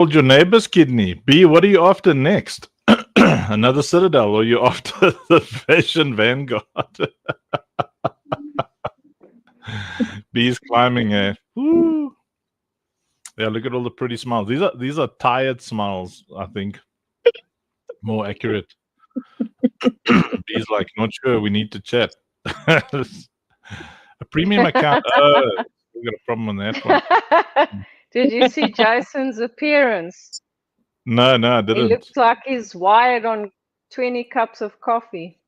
Hold your neighbor's kidney. B, what are you after next? Another Citadel, or you after the Fashion Vanguard? B's climbing, eh? Woo. Yeah, look at all the pretty smiles. These are tired smiles, I think. More accurate. B's like, not sure, we need to chat. A premium account. We got a problem on that one. Did you see Jason's appearance? No, I He didn't. looks like he's wired on 20 cups of coffee.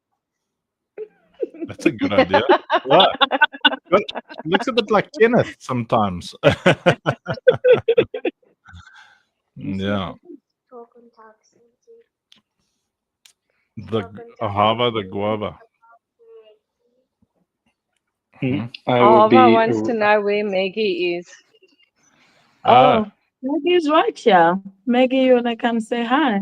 That's a good idea. What? Looks a bit like Kenneth sometimes. Yeah. The Ahava, the guava. I would Alva be. wants to know where Maggie is. Ah, Oh, Maggie's right here. Maggie, you wanna come say hi?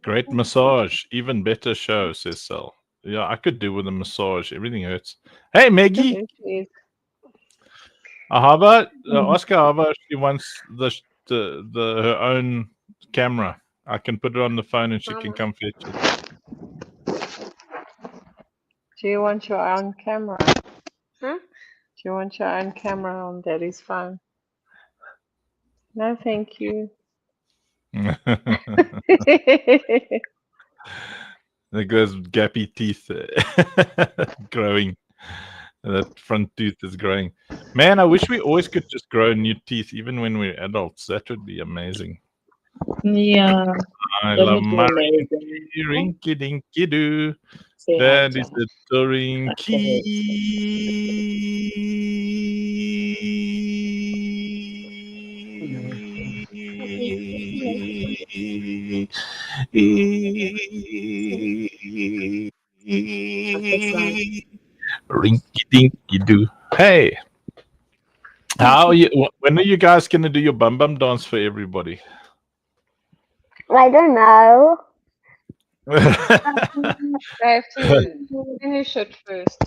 great massage. Even better show, says Sel. Yeah, I could do with a massage. Everything hurts. Hey, Maggie. There she is. Ahava, Oscar Ahava, she wants her own camera. I can put it on the phone and she can come fetch it. Do you want your own camera? Huh? Do you want your own camera on Daddy's phone? No, thank you. There goes gappy teeth growing. That front tooth is growing. Man, I wish we always could just grow new teeth, even when we're adults. That would be amazing. Yeah. I that love would be my amazing. rinky dinky doo. Say hi, That is John. the rinky dinky doo. Hey, how are you? When are you guys gonna do your bum bum dance for everybody? I don't know. I have to finish it first.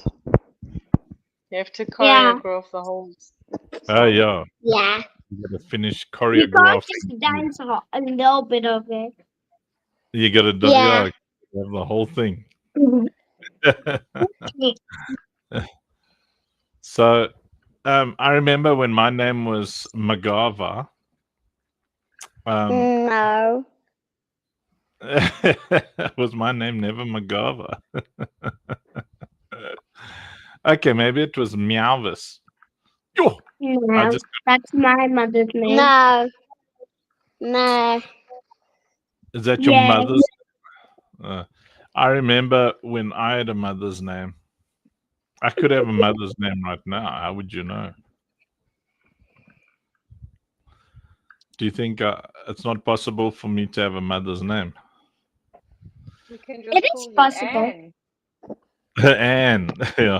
You have to Yeah. choreograph the whole. Oh yeah, Yeah. you gotta finish You can't choreographing. just dance a little bit of it. You gotta do Yeah. have the whole thing. So, I remember when my name was Magava. No. Was my name never Magava? Okay, maybe it was Meowvis. Yo, I No. just That's my mother's name. No. No. is that your Yes. mother's? I remember when I had a mother's name. I could have a mother's name right now. How would you know? Do you think it's not possible for me to have a mother's name? You can just It is call you possible. Anne. Anne, yeah.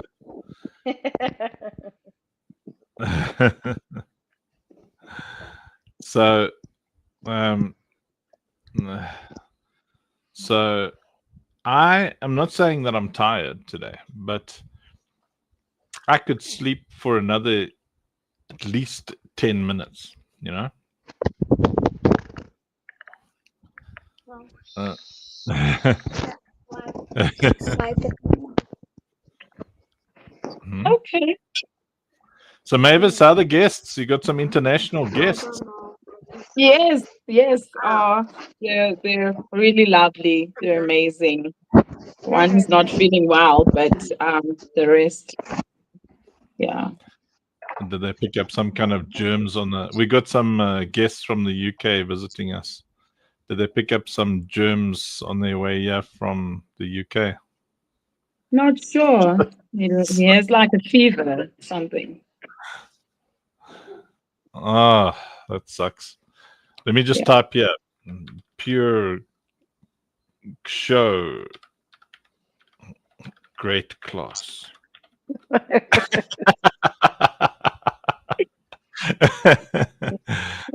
So, so I am not saying that I'm tired today, but I could sleep for another at least 10 minutes, you know? Mhm. Okay. So Mavis, how are the guests? You got some international guests. Yes. They're really lovely. They're amazing. One's not feeling well, but the rest, yeah. Did they pick up some kind of germs on the? We got some guests from the UK visiting us. Did they pick up some germs on their way here from the UK? Not sure. He has like a fever or something. Ah, that sucks. Let me just Yeah. type here. Pure show. Great class.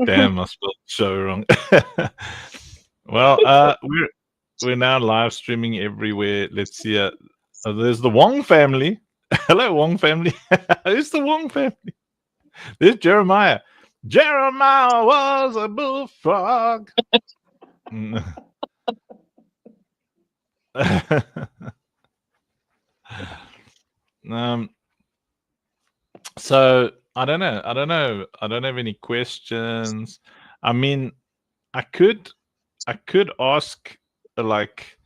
Damn, I spelled show wrong. Well, we're now live streaming everywhere. Let's see. There's the Wong family. Hello, Wong family. Who's the Wong family? There's Jeremiah. Jeremiah was a bullfrog. So I don't know. I don't have any questions. I mean, I could ask like,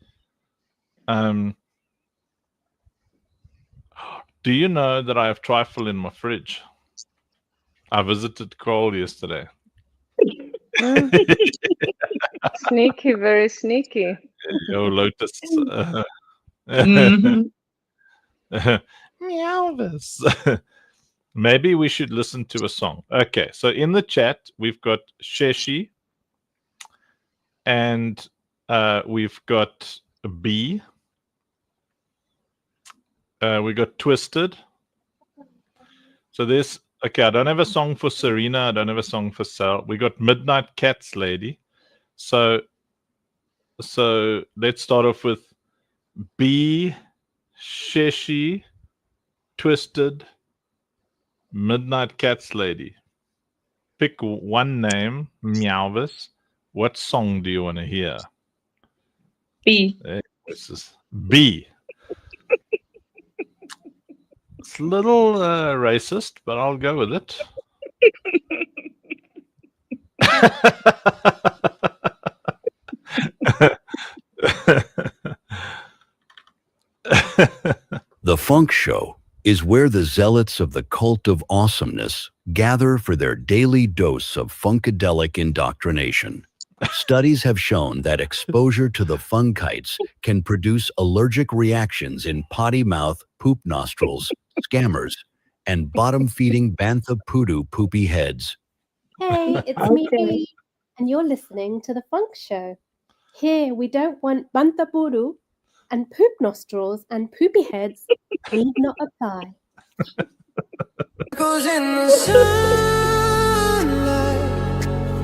do you know that I have trifle in my fridge? I visited Kroll yesterday. Sneaky, very sneaky. Yo, Lotus. Mhm. Meowvis. Maybe we should listen to a song. Okay, so in the chat we've got Sheshi, and we've got B. We got Twisted. So there's okay. I don't have a song for Serena. I don't have a song for Sal. We got Midnight Cats Lady. So let's start off with B, Sheshi, Twisted, Midnight Cats Lady. Pick one name, Meowvis. What song do you want to hear? B. This is B. It's a little racist, but I'll go with it. The Funk Show is where the zealots of the cult of awesomeness gather for their daily dose of funkadelic indoctrination. Studies have shown that exposure to the funkites can produce allergic reactions in potty mouth, poop nostrils, scammers, and bottom-feeding Bantha Poodoo poopy heads. Hey, it's me, and you're listening to The Funk Show. Here, we don't want Bantha Poodoo, and poop nostrils and poopy heads need not apply. Goes in the sunlight,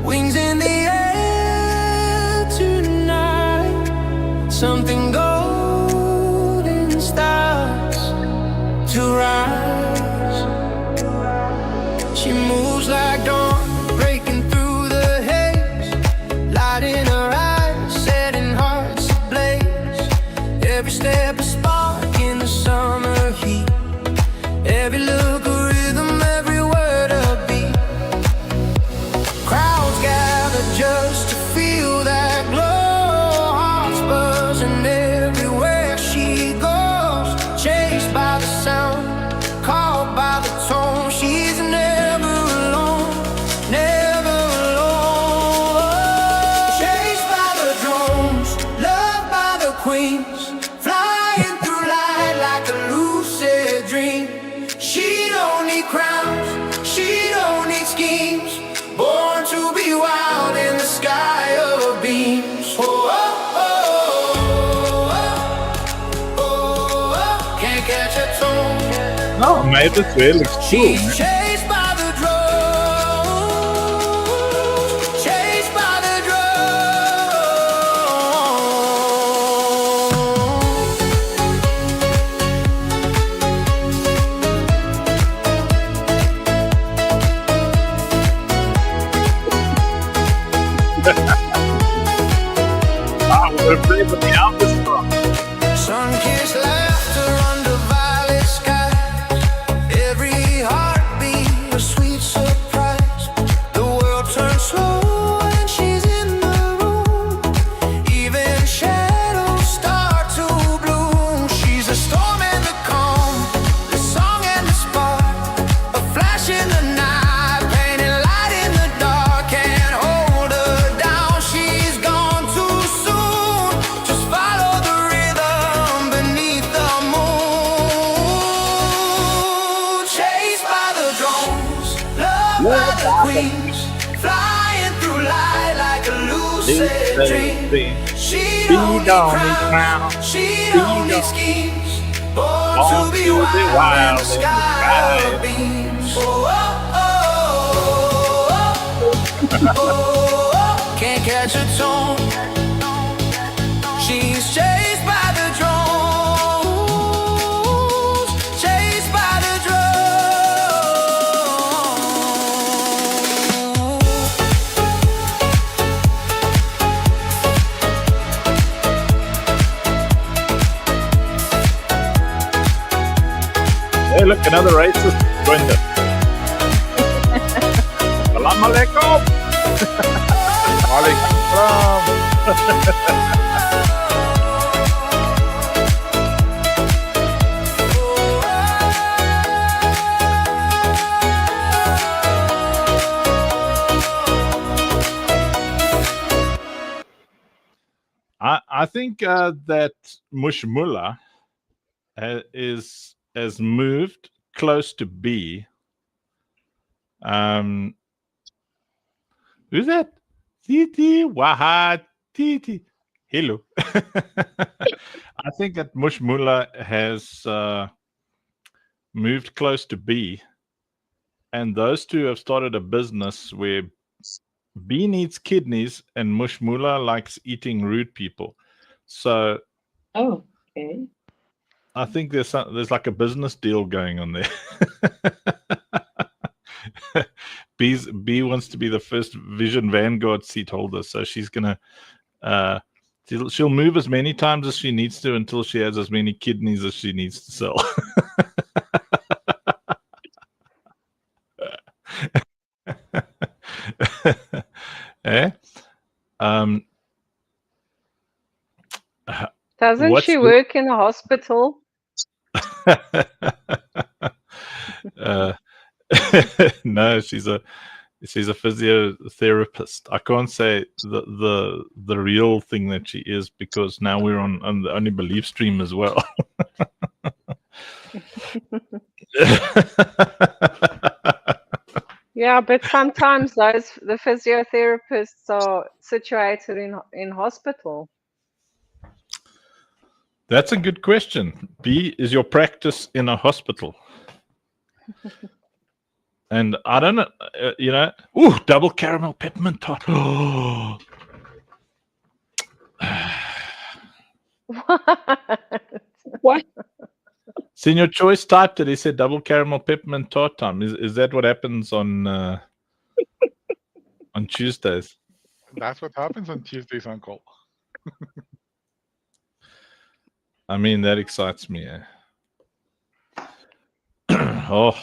wings in the air tonight. Something golden starts to rise. She moves like dawn, breaking through the haze, light in her eyes, setting hearts ablaze. Every step a spark in the summer heat. Every look a rhythm, every word a beat. Crowds gather just to feel that glow. Hearts buzzing everywhere she goes. Chased by the sound, caught by the tone. She's never alone, never alone. Chased by the drones, loved by the queens, flying through light like a lucid dream. She don't need crowns, she don't need schemes. Born to be wild in the sky of beams. Oh, oh, oh, oh, oh, oh. Can't catch a tone. No, mate, it's really cool. She's chased by the drones, chased by the We're playing with the Elvis song. sun-kissed laughter under violet skies. Every heartbeat a sweet surprise. The world turns slow when she's in the room. Even shadows start to bloom. She's a storm and the calm, the song and the spark, a flash in the night, painting light in the dark. Can't hold her down, she's gone too soon. Just follow the rhythm beneath the moon. Chased by the drones, loved by the queens, flying through light like a lucid dream. She don't need crowns, she don't need schemes. Born to be wild in the sky of beams. Oh, oh, oh, oh, oh. Can't catch a tone. She's chased by the drones, chased by the drones. like another racist joined us. Salam alaikum. Walaikum salam. I think that Mushmula has moved close to B. Who's that? Titi Waha Titi. Hello. I think that Mushmula has moved close to B, and those two have started a business where B needs kidneys and Mushmula likes eating rude people. So, Oh, okay. I think there's like a business deal going on there. B wants to be the first Vision Vanguard seat holder, so she's gonna she'll move as many times as she needs to until she has as many kidneys as she needs to sell. Eh? Doesn't What's she the- work in a hospital? No, she's a physiotherapist. I can't say the real thing that she is because now we're on the Only Belief stream as well. Yeah, but sometimes the physiotherapists are situated in hospital. That's a good question. B, is your practice in a hospital? And I don't know, ooh, double caramel peppermint tart. Oh, What? Senior Choice typed it. He said double caramel peppermint tart time. Is that what happens on Tuesdays? That's what happens on Tuesdays, Uncle. I mean, that excites me. Oh,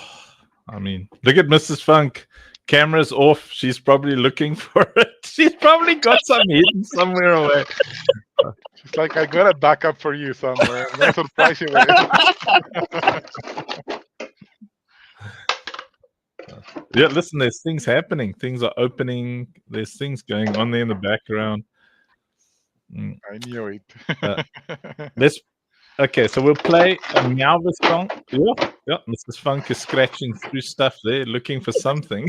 I mean, look at Mrs. Funk. Camera's off. She's probably looking for it. She's probably got some hidden somewhere away. She's like, I got a backup for you somewhere. I'm gonna surprise you with it. Yeah, listen, there's things happening. Things are opening. There's things going on there in the background. I knew it. Okay, so we'll play a Meowvis song. Yeah, Mrs. Funk is scratching through stuff there, looking for something.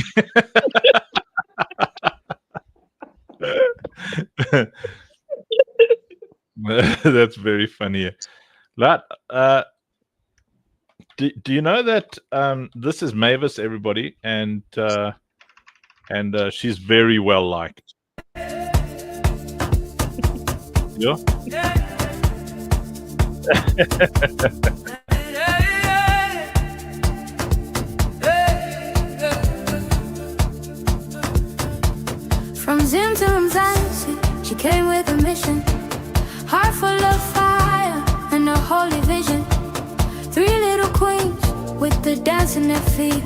That's very funny. Do you know that this is Mavis, everybody, and she's very well liked. Yeah. From Zim to Ramzansi, she came with a mission. Heart full of fire and a holy vision. 3 little queens with the dance in their feet.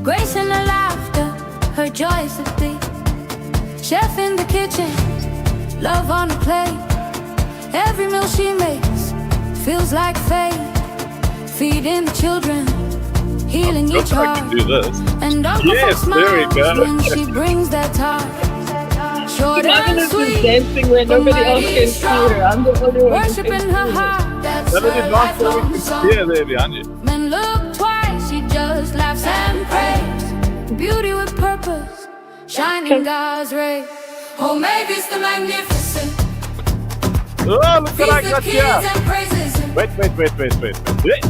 Grace and the laughter, her joy is to be. Chef in the kitchen, love on the plate. Every meal she makes feels like fate. Feeding the children, healing each heart. And Uncle Yes, there we smiles go. when she brings that tart. Short Imagine and us sweet, just dancing when nobody else can see her. I'm the only one who worship can in see her her. heart. That's That is her not so we lifelong can song. hear there behind you. Men look twice, she just laughs and prays. Beauty with purpose, shining God's ray. Oh, maybe it's the magnificent. Oh, look Feeds what I the got kids here. and praises him. Wait.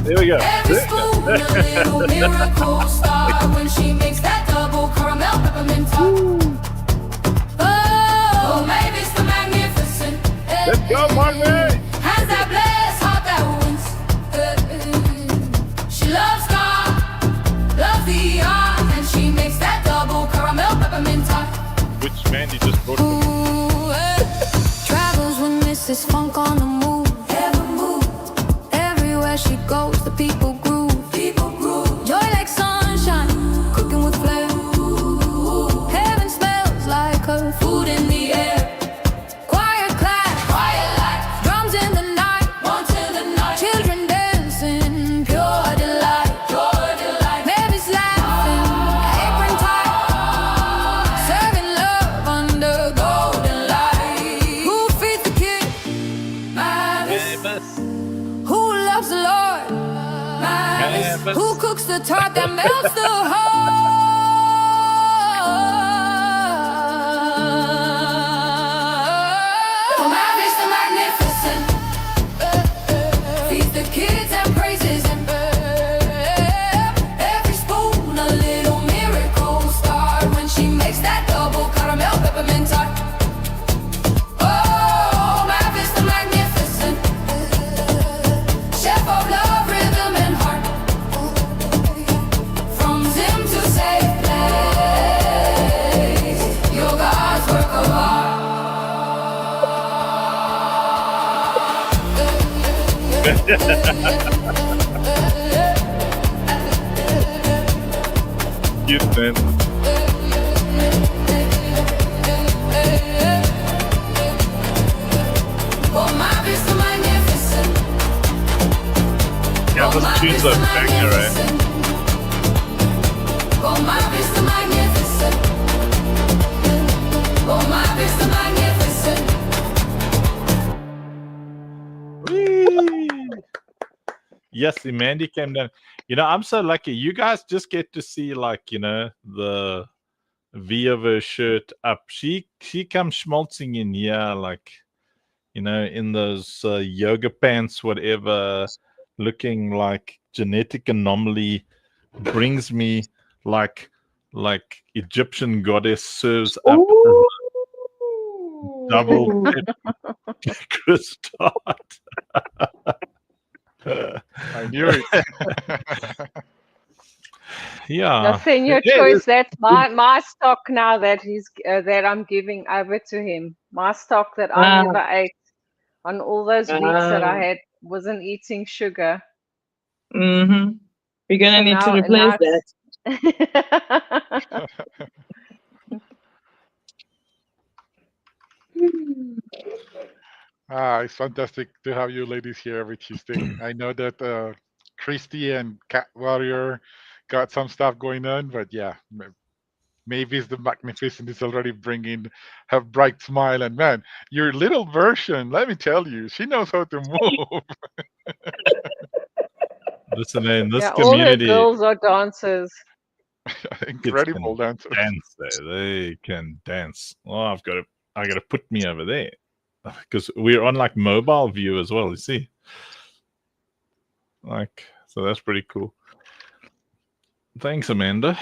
There we go. Every spoon a little miracle star when she makes that double caramel peppermint tart. Oh, maybe it's the magnificent. Let's go, Marley. Has that blessed heart that wins. She loves God, loves the art, and she makes that double caramel peppermint tart. Which Mandy just brought for me. Ooh, travels with Mrs. Funk on the move. Everywhere she goes, the people groove. smoking with flair. Heaven smells like her food in the air. Quiet class, quiet life. Drums in the night, on till the night. Children dancing, pure delight, pure delight. Babies laughing, apron tight, serving love under golden light. Who feeds the kid? Mavis. Who loves the Lord? Mavis. Who cooks the tart that melts the heart? Oh, Mavis the magnificent feeds the kids and praises him. Every spoon a little miracle star when she makes that double caramel peppermint tart. Oh, Mavis the magnificent chef of love, rhythm, and heart. From Zim to safe place, you're God's work of art. Cute, man. Oh, Mavis the magnificent. Yeah, let's choose a banger, right? Oh, Mavis the magnificent. Oh, Mavis the magnificent. Whee! Yes, the Mandy came down. You know, I'm so lucky. You guys just get to see, like, you know, the V of her shirt up. She comes schmaltzing in here, like, you know, in those yoga pants, whatever, looking like genetic anomaly, brings me like Egyptian goddess serves up double croissant. I knew it. Yeah. Nothing, your Yeah, choice. That's my stock now that that I'm giving over to him. My stock that I never ate on all those weeks that I wasn't eating sugar. Mm-hmm. We're gonna So need to now replace that. It's fantastic to have you ladies here every Tuesday. I know that Christy and Cat Warrior got some stuff going on, but yeah, Mavis the Magnificent is already bringing her bright smile. And man, your little version, let me tell you, she knows how to move. Listen, in this Yeah, all the community, girls are dancers. Incredible dancer. dance there. They can dance. Oh, I gotta put me over there because we're on like mobile view as well. You see, like, so that's pretty cool. Thanks, Amanda.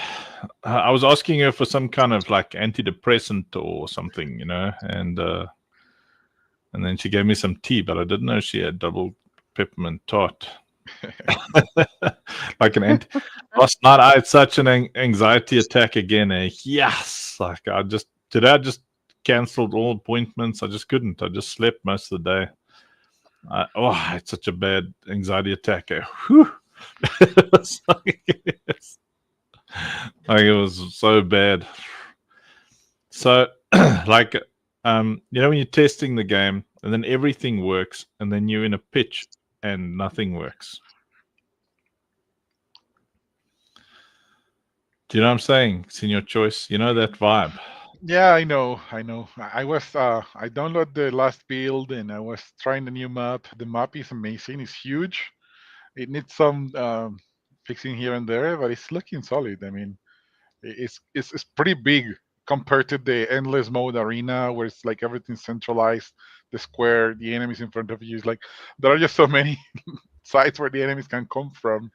I was asking her for some kind of like antidepressant or something, you know, and then she gave me some tea, but I didn't know she had double peppermint tart. Like last night I had such an anxiety attack again. Yes, like today I just cancelled all appointments. I just couldn't. I just slept most of the day. I had such a bad anxiety attack. Whew. It was like it was so bad. So like you know, when you're testing the game and then everything works and then you're in a pitch and nothing works. Do you know what I'm saying? It's in your choice. You know that vibe. Yeah, I know. I downloaded the last build and I was trying the new map. The map is amazing. It's huge. It needs some fixing here and there, but it's looking solid. I mean, it's pretty big compared to the endless mode arena where it's like everything centralized. The square, the enemies in front of you is like there are just so many sites where the enemies can come from.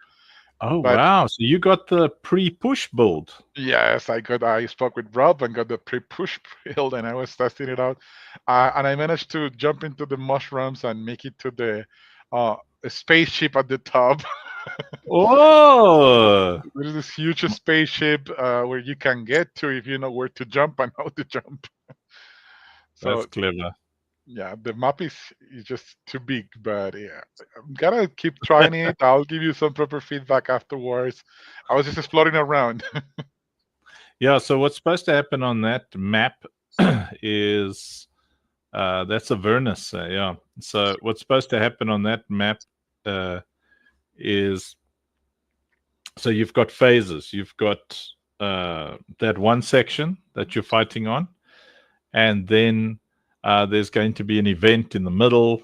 Oh, wow. So you got the pre-push build. Yes, I spoke with Rob and got the pre-push build and I was testing it out. And I managed to jump into the mushrooms and make it to the spaceship at the top. Oh! There's this huge spaceship where you can get to if you know where to jump and how to jump. So that's clever. Yeah, the map is just too big, but yeah, I'm gonna keep trying it. I'll give you some proper feedback afterwards. I was just exploring around. Yeah, so what's supposed to happen on that map is that's Avernus. Yeah. So what's supposed to happen on that map is, so you've got phases. You've got that one section that you're fighting on, and then there's going to be an event in the middle,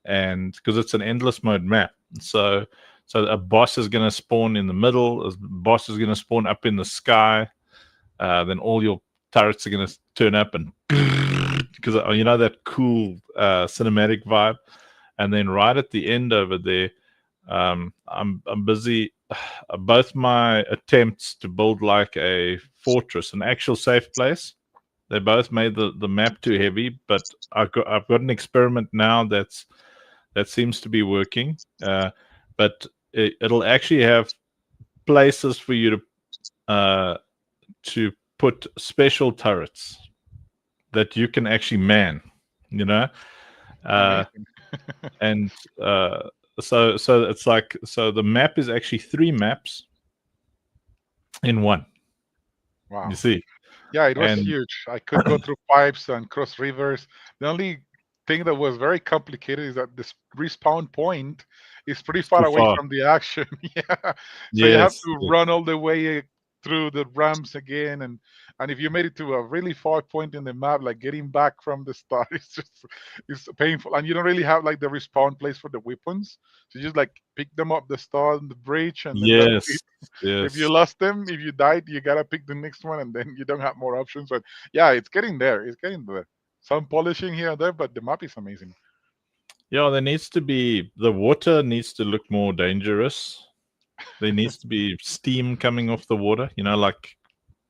and because it's an endless mode map. So a boss is going to spawn in the middle, a boss is going to spawn up in the sky, then all your turrets are going to turn up and because that cool cinematic vibe. And then right at the end over there, I'm busy. Both my attempts to build like a fortress, an actual safe place, they both made the map too heavy. But I've got an experiment now that seems to be working. But it'll actually have places for you to put special turrets that you can actually man, and so it's like, so the map is actually 3 maps in one. Wow. You see? Yeah, it was huge. I could go through pipes and cross rivers. The only thing that was very complicated is that this respawn point is pretty far away from the action. Yeah. So you have to run all the way through the ramps again, and if you made it to a really far point in the map, like getting back from the start, it's painful, and you don't really have like the respawn place for the weapons, so you just like pick them up the start on the bridge, and then if you lost them, if you died, you gotta pick the next one, and then you don't have more options. But yeah, it's getting there. Some polishing here and there, but the map is amazing. Yeah, the water needs to look more dangerous. There needs to be steam coming off the water,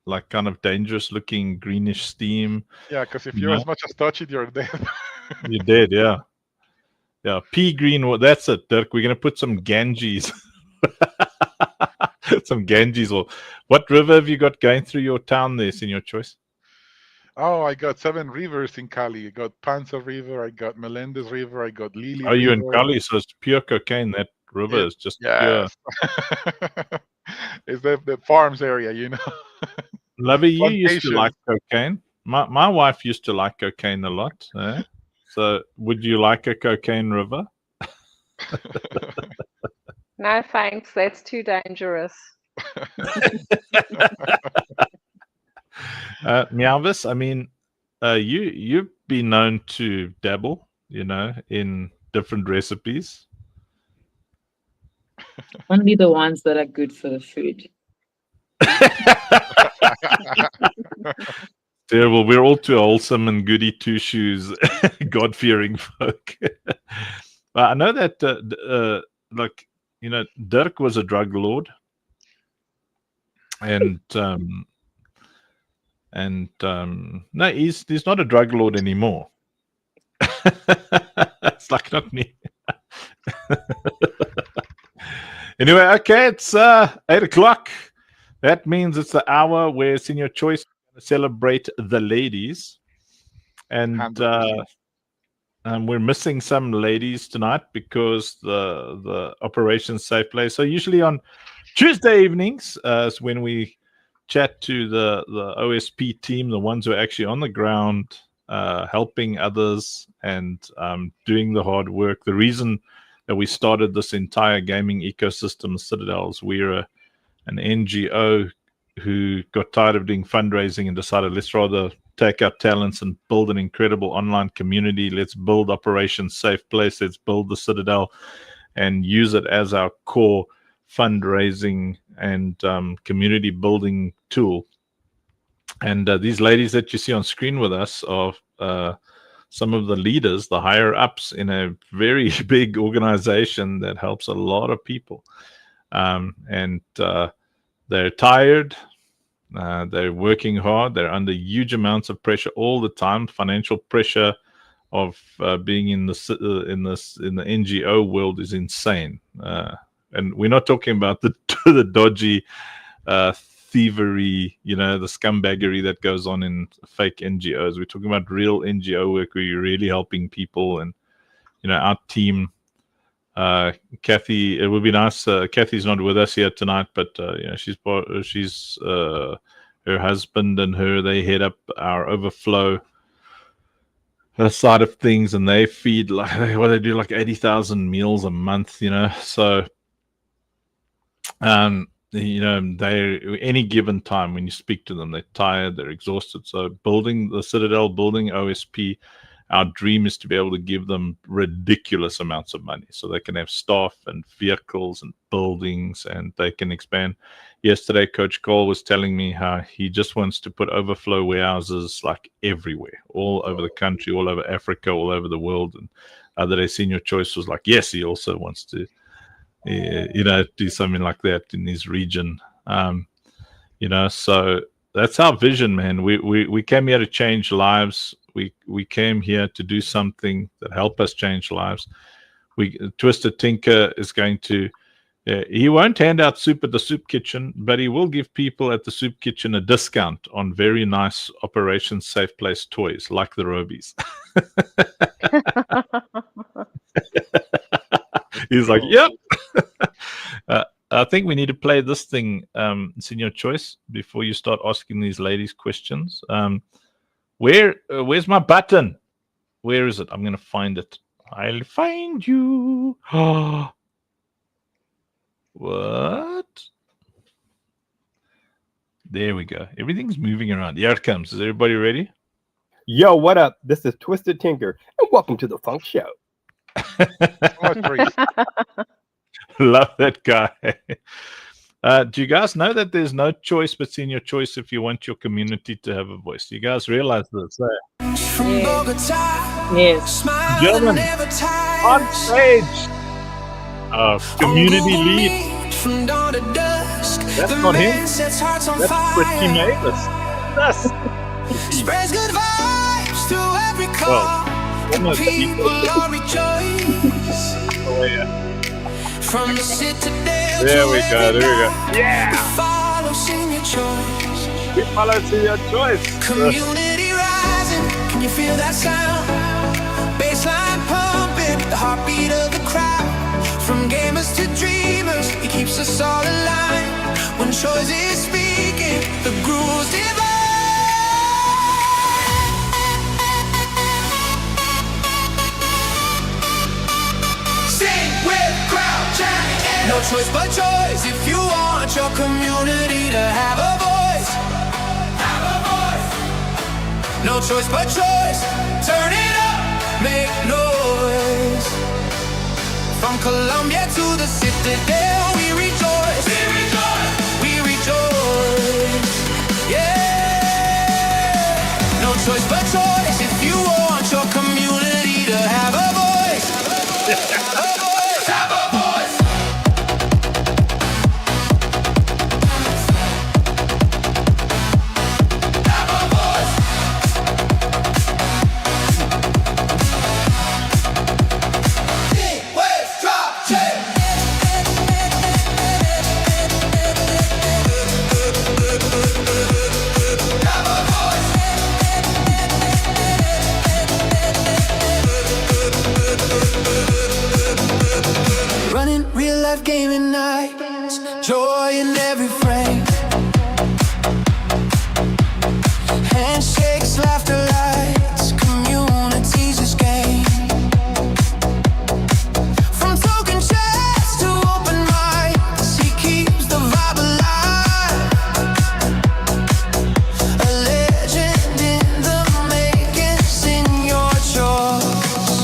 like kind of dangerous looking greenish steam. Yeah, because if you as much as touch it, you're dead. You're dead, yeah. Yeah, pea green, that's it, Dirk. We're going to put some Ganges. Some Ganges. Or what river have you got going through your town there, in your choice? Oh, I got 7 rivers in Cali. I got Panza River, I got Melendez River, I got Lily River. You in Cali, so it's pure cocaine. That river is just pure. It's the farms area, Lovey, you used to like cocaine. My wife used to like cocaine a lot. So would you like a cocaine river? No, thanks. That's too dangerous. Meowvis, I mean, you've been known to dabble, in different recipes. Only the ones that are good for the food. Terrible. We're all too wholesome and goody two shoes, God-fearing folk. But I know that, Dirk was a drug lord, and no, he's not a drug lord anymore. It's like not me. Anyway, okay, it's 8:00. That means it's the hour where Senior Choice celebrate the ladies, and we're missing some ladies tonight because the Operation Safe Place. So usually on Tuesday evenings is when we chat to the OSP team, the ones who are actually on the ground helping others and doing the hard work. The reason that we started this entire gaming ecosystem, Citadels, we're an NGO who got tired of doing fundraising and decided, let's rather take our talents and build an incredible online community. Let's build Operation Safe Place. Let's build the Citadel and use it as our core fundraising and community building tool. And these ladies that you see on screen with us are some of the leaders, the higher ups in a very big organization that helps a lot of people. And they're tired. They're working hard. They're under huge amounts of pressure all the time. Financial pressure of being in the NGO world is insane. And we're not talking about the dodgy thievery, the scumbaggery that goes on in fake NGOs. We're talking about real NGO work where you're really helping people. And our team, Kathy, it would be nice. Kathy's not with us here tonight, but she's her husband and her, they head up our overflow side of things, and they feed like they do like 80,000 meals a month, so they any given time when you speak to them, they're tired, they're exhausted. So building the Citadel, building OSP, our dream is to be able to give them ridiculous amounts of money so they can have staff and vehicles and buildings, and they can expand. Yesterday, Coach Cole was telling me how he just wants to put overflow warehouses like everywhere, all over the country, all over Africa, all over the world. And the other day, Senior Choice was like, yes, he also wants to do something like that in his region. So that's our vision, man. We came here to change lives. We came here to do something that help us change lives. Twisted Tinker is going to, he won't hand out soup at the soup kitchen, but he will give people at the soup kitchen a discount on very nice Operation Safe Place toys, like the Robies. He's like, yep. I think we need to play this thing, Senior Choice, before you start asking these ladies questions. Where's my button? Where is it? I'm going to find it. I'll find you. What? There we go. Everything's moving around. Here it comes. Is everybody ready? Yo, what up? This is Twisted Tinker, and welcome to the Funk Show. Love that guy. Do you guys know that there's no choice but Senior Choice if you want your community to have a voice? You guys realize this? Yes. Gentlemen, on stage, community lead. That's not him. That's Christy Mavis. That's Spreads good vibes to every call. Well, almost People all rejoice. Oh, yeah. From the Citadel. There we go. Yeah. We follow Senior Choice. We follow Senior Choice. Community rising. Can you feel that sound? Bassline pumping, the heartbeat of the crowd. From gamers to dreamers, it keeps us all aligned. When Choice is speaking, the groove's divine. Sing with crowd chant. No choice but choice if you want your community to have a voice. Have a voice. No choice but choice. Turn it up, make noise. From Columbia to the Citadel, we rejoice. We rejoice. We rejoice. Yeah. No choice but choice if you want your community to have a voice. Have a voice. Have a voice. Have a voice. Sing, wave, drop, check. Have a voice. Running real life gaming nights, joy in every frame. Handshakes, laughter, lights, communities is game. From token chats to open mics, he keeps the vibe alive. A legend in the making, Senior Choice.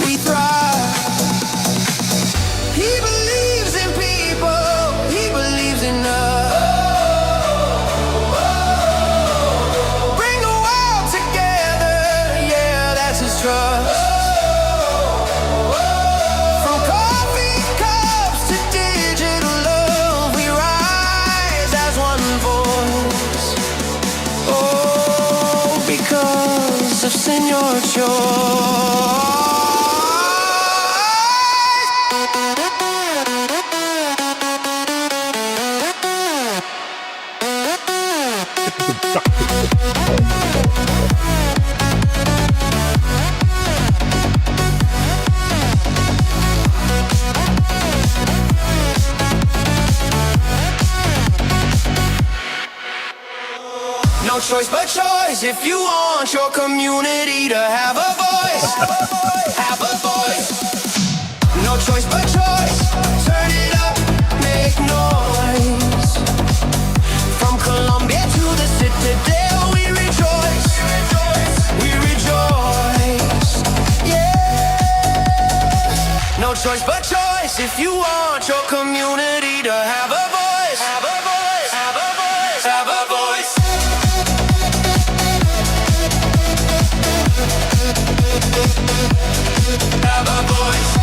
We thrive. He believes in people, he believes in us. Bring the world together, yeah, that's his trust. From coffee cups to digital love, we rise as one voice. Oh, because of Senior Choice. choice but choice if you want your community to have a voice. Have a voice. No choice but choice. Turn it up, make noise. From Colombia to the Citadel, we rejoice. We rejoice. Yeah. No choice but choice if you want your community to have a voice. Have a voice. Have a voice. Have a voice. Have a voice.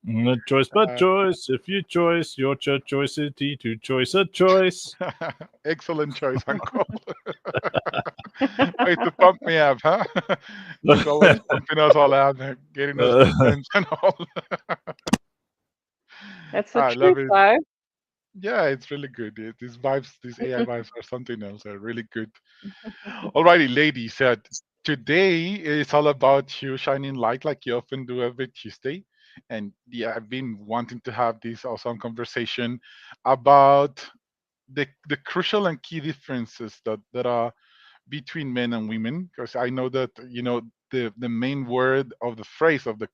No choice but choice. If you choice your choicity to choice a choice. Excellent choice, Uncle. Way to pump me up, huh? He's always pumping us all out, getting us defense and all. That's the I love truth, it. though. Yeah, it's really good. These vibes, these AI vibes are something else. They're really good. Alrighty, ladies. Today is all about you shining light like you often do every Tuesday. And yeah, I've been wanting to have this awesome conversation about the crucial and key differences that are between men and women. Because I know that the main word of the phrase of the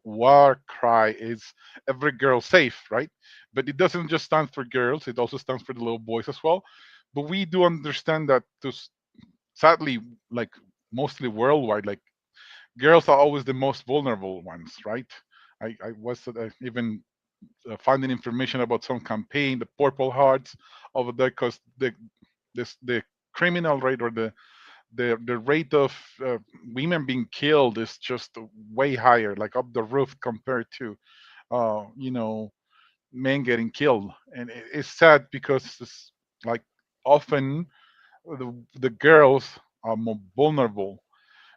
war cry is every girl safe, right? But it doesn't just stand for girls; it also stands for the little boys as well. But we do understand that sadly, like mostly worldwide, like girls are always the most vulnerable ones, right? I was even finding information about some campaign, the Purple Hearts over there, because the criminal rate or the rate of women being killed is just way higher, like up the roof compared to uh, you know men getting killed, and it's sad because it's like often the girls are more vulnerable.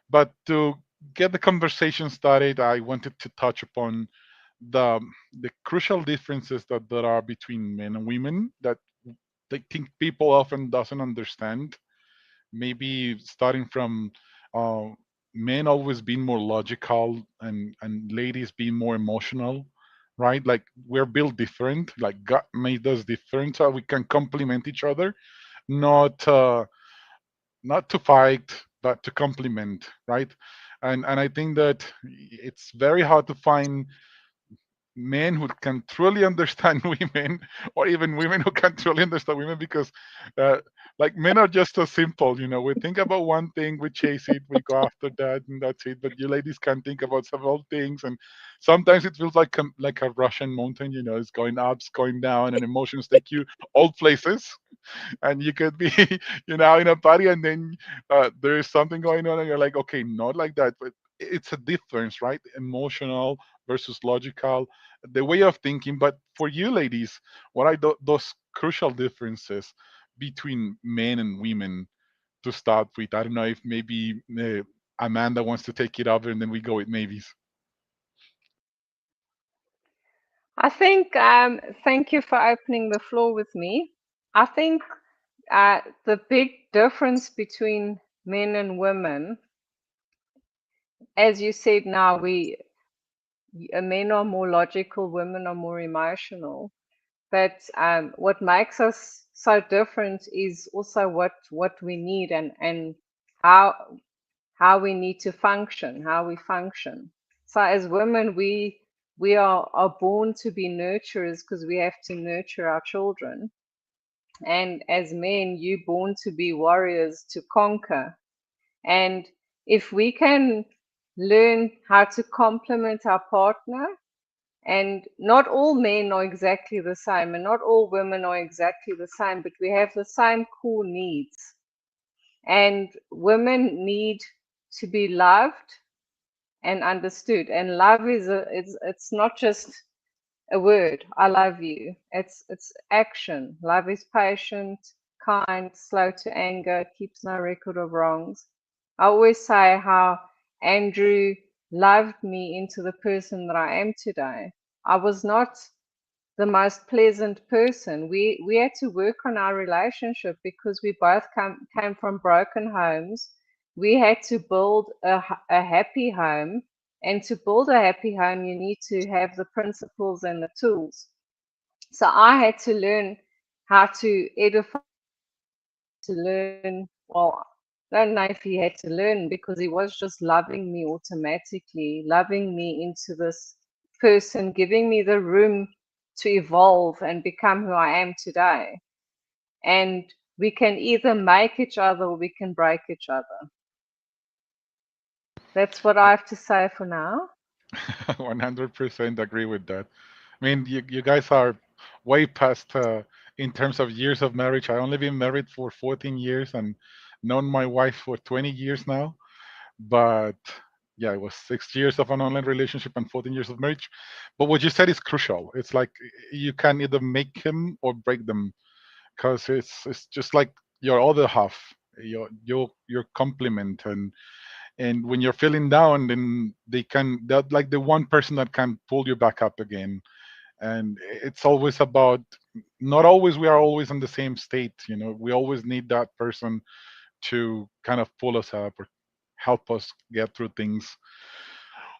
But to get the conversation started, I wanted to touch upon the the crucial differences that there are between men and women that I think people often doesn't understand. Maybe starting from uh, men always being more logical and ladies being more emotional, right? Like we're built different. Like God made us different, so we can complement each other, not not to fight, but to complement, right? And I think that it's very hard to find men who can truly understand women, or even women who can truly understand women, because uh, like men are just so simple. We think about one thing, we chase it, we go after that, and that's it. But you ladies can think about several things, and sometimes it feels like a Russian mountain. It's going up, it's going down, and emotions take you all places. And you could be in a party, and then there is something going on, and you're like, okay, not like that. But it's a difference, right? Emotional versus logical, the way of thinking. But for you ladies, what are those crucial differences between men and women to start with? I don't know if maybe Amanda wants to take it over, and then we go with maybes. I think, thank you for opening the floor with me. I think the big difference between men and women, as you said now, men are more logical, women are more emotional. But what makes us so different is also what we need and how we need to function, how we function. So as women, we are born to be nurturers because we have to nurture our children. And as men, you're born to be warriors to conquer. And if we can learn how to complement our partner, and not all men are exactly the same, and not all women are exactly the same, but we have the same core needs. And women need to be loved and understood. And love it's not just a word, I love you. It's action. Love is patient, kind, slow to anger, keeps no record of wrongs. I always say how Andrew loved me into the person that I am today. I was not the most pleasant person. We had to work on our relationship because we both came from broken homes. We had to build a happy home, And to build a happy home, you need to have the principles and the tools. So I had to learn how to edify, to learn, well, I don't know if he had to learn, because he was just loving me automatically, loving me into this person, giving me the room to evolve and become who I am today. And we can either make each other or we can break each other. That's what I have to say for now. 100% agree with that. I mean, you guys are way past in terms of years of marriage. I only been married for 14 years and known my wife for 20 years now. But yeah, it was 6 years of an online relationship and 14 years of marriage. But what you said is crucial. It's like you can either make him or break them, because it's just like your other half, your complement, and when you're feeling down, then they're like the one person that can pull you back up again. And it's always about, not always we are always in the same state, we always need that person to kind of pull us up or help us get through things.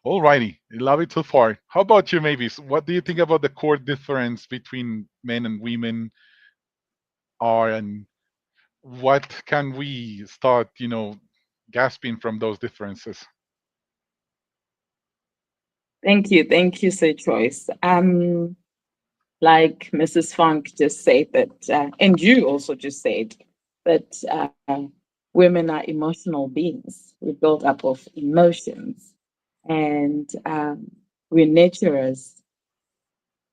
Alrighty, love it so far. How about you, Mavis? What do you think about the core difference between men and women are, and what can we start, gasping from those differences? Thank you, Sir Choice. Like Mrs. Funk just said that, and you also just said that women are emotional beings. We're built up of emotions, and we're nurturers.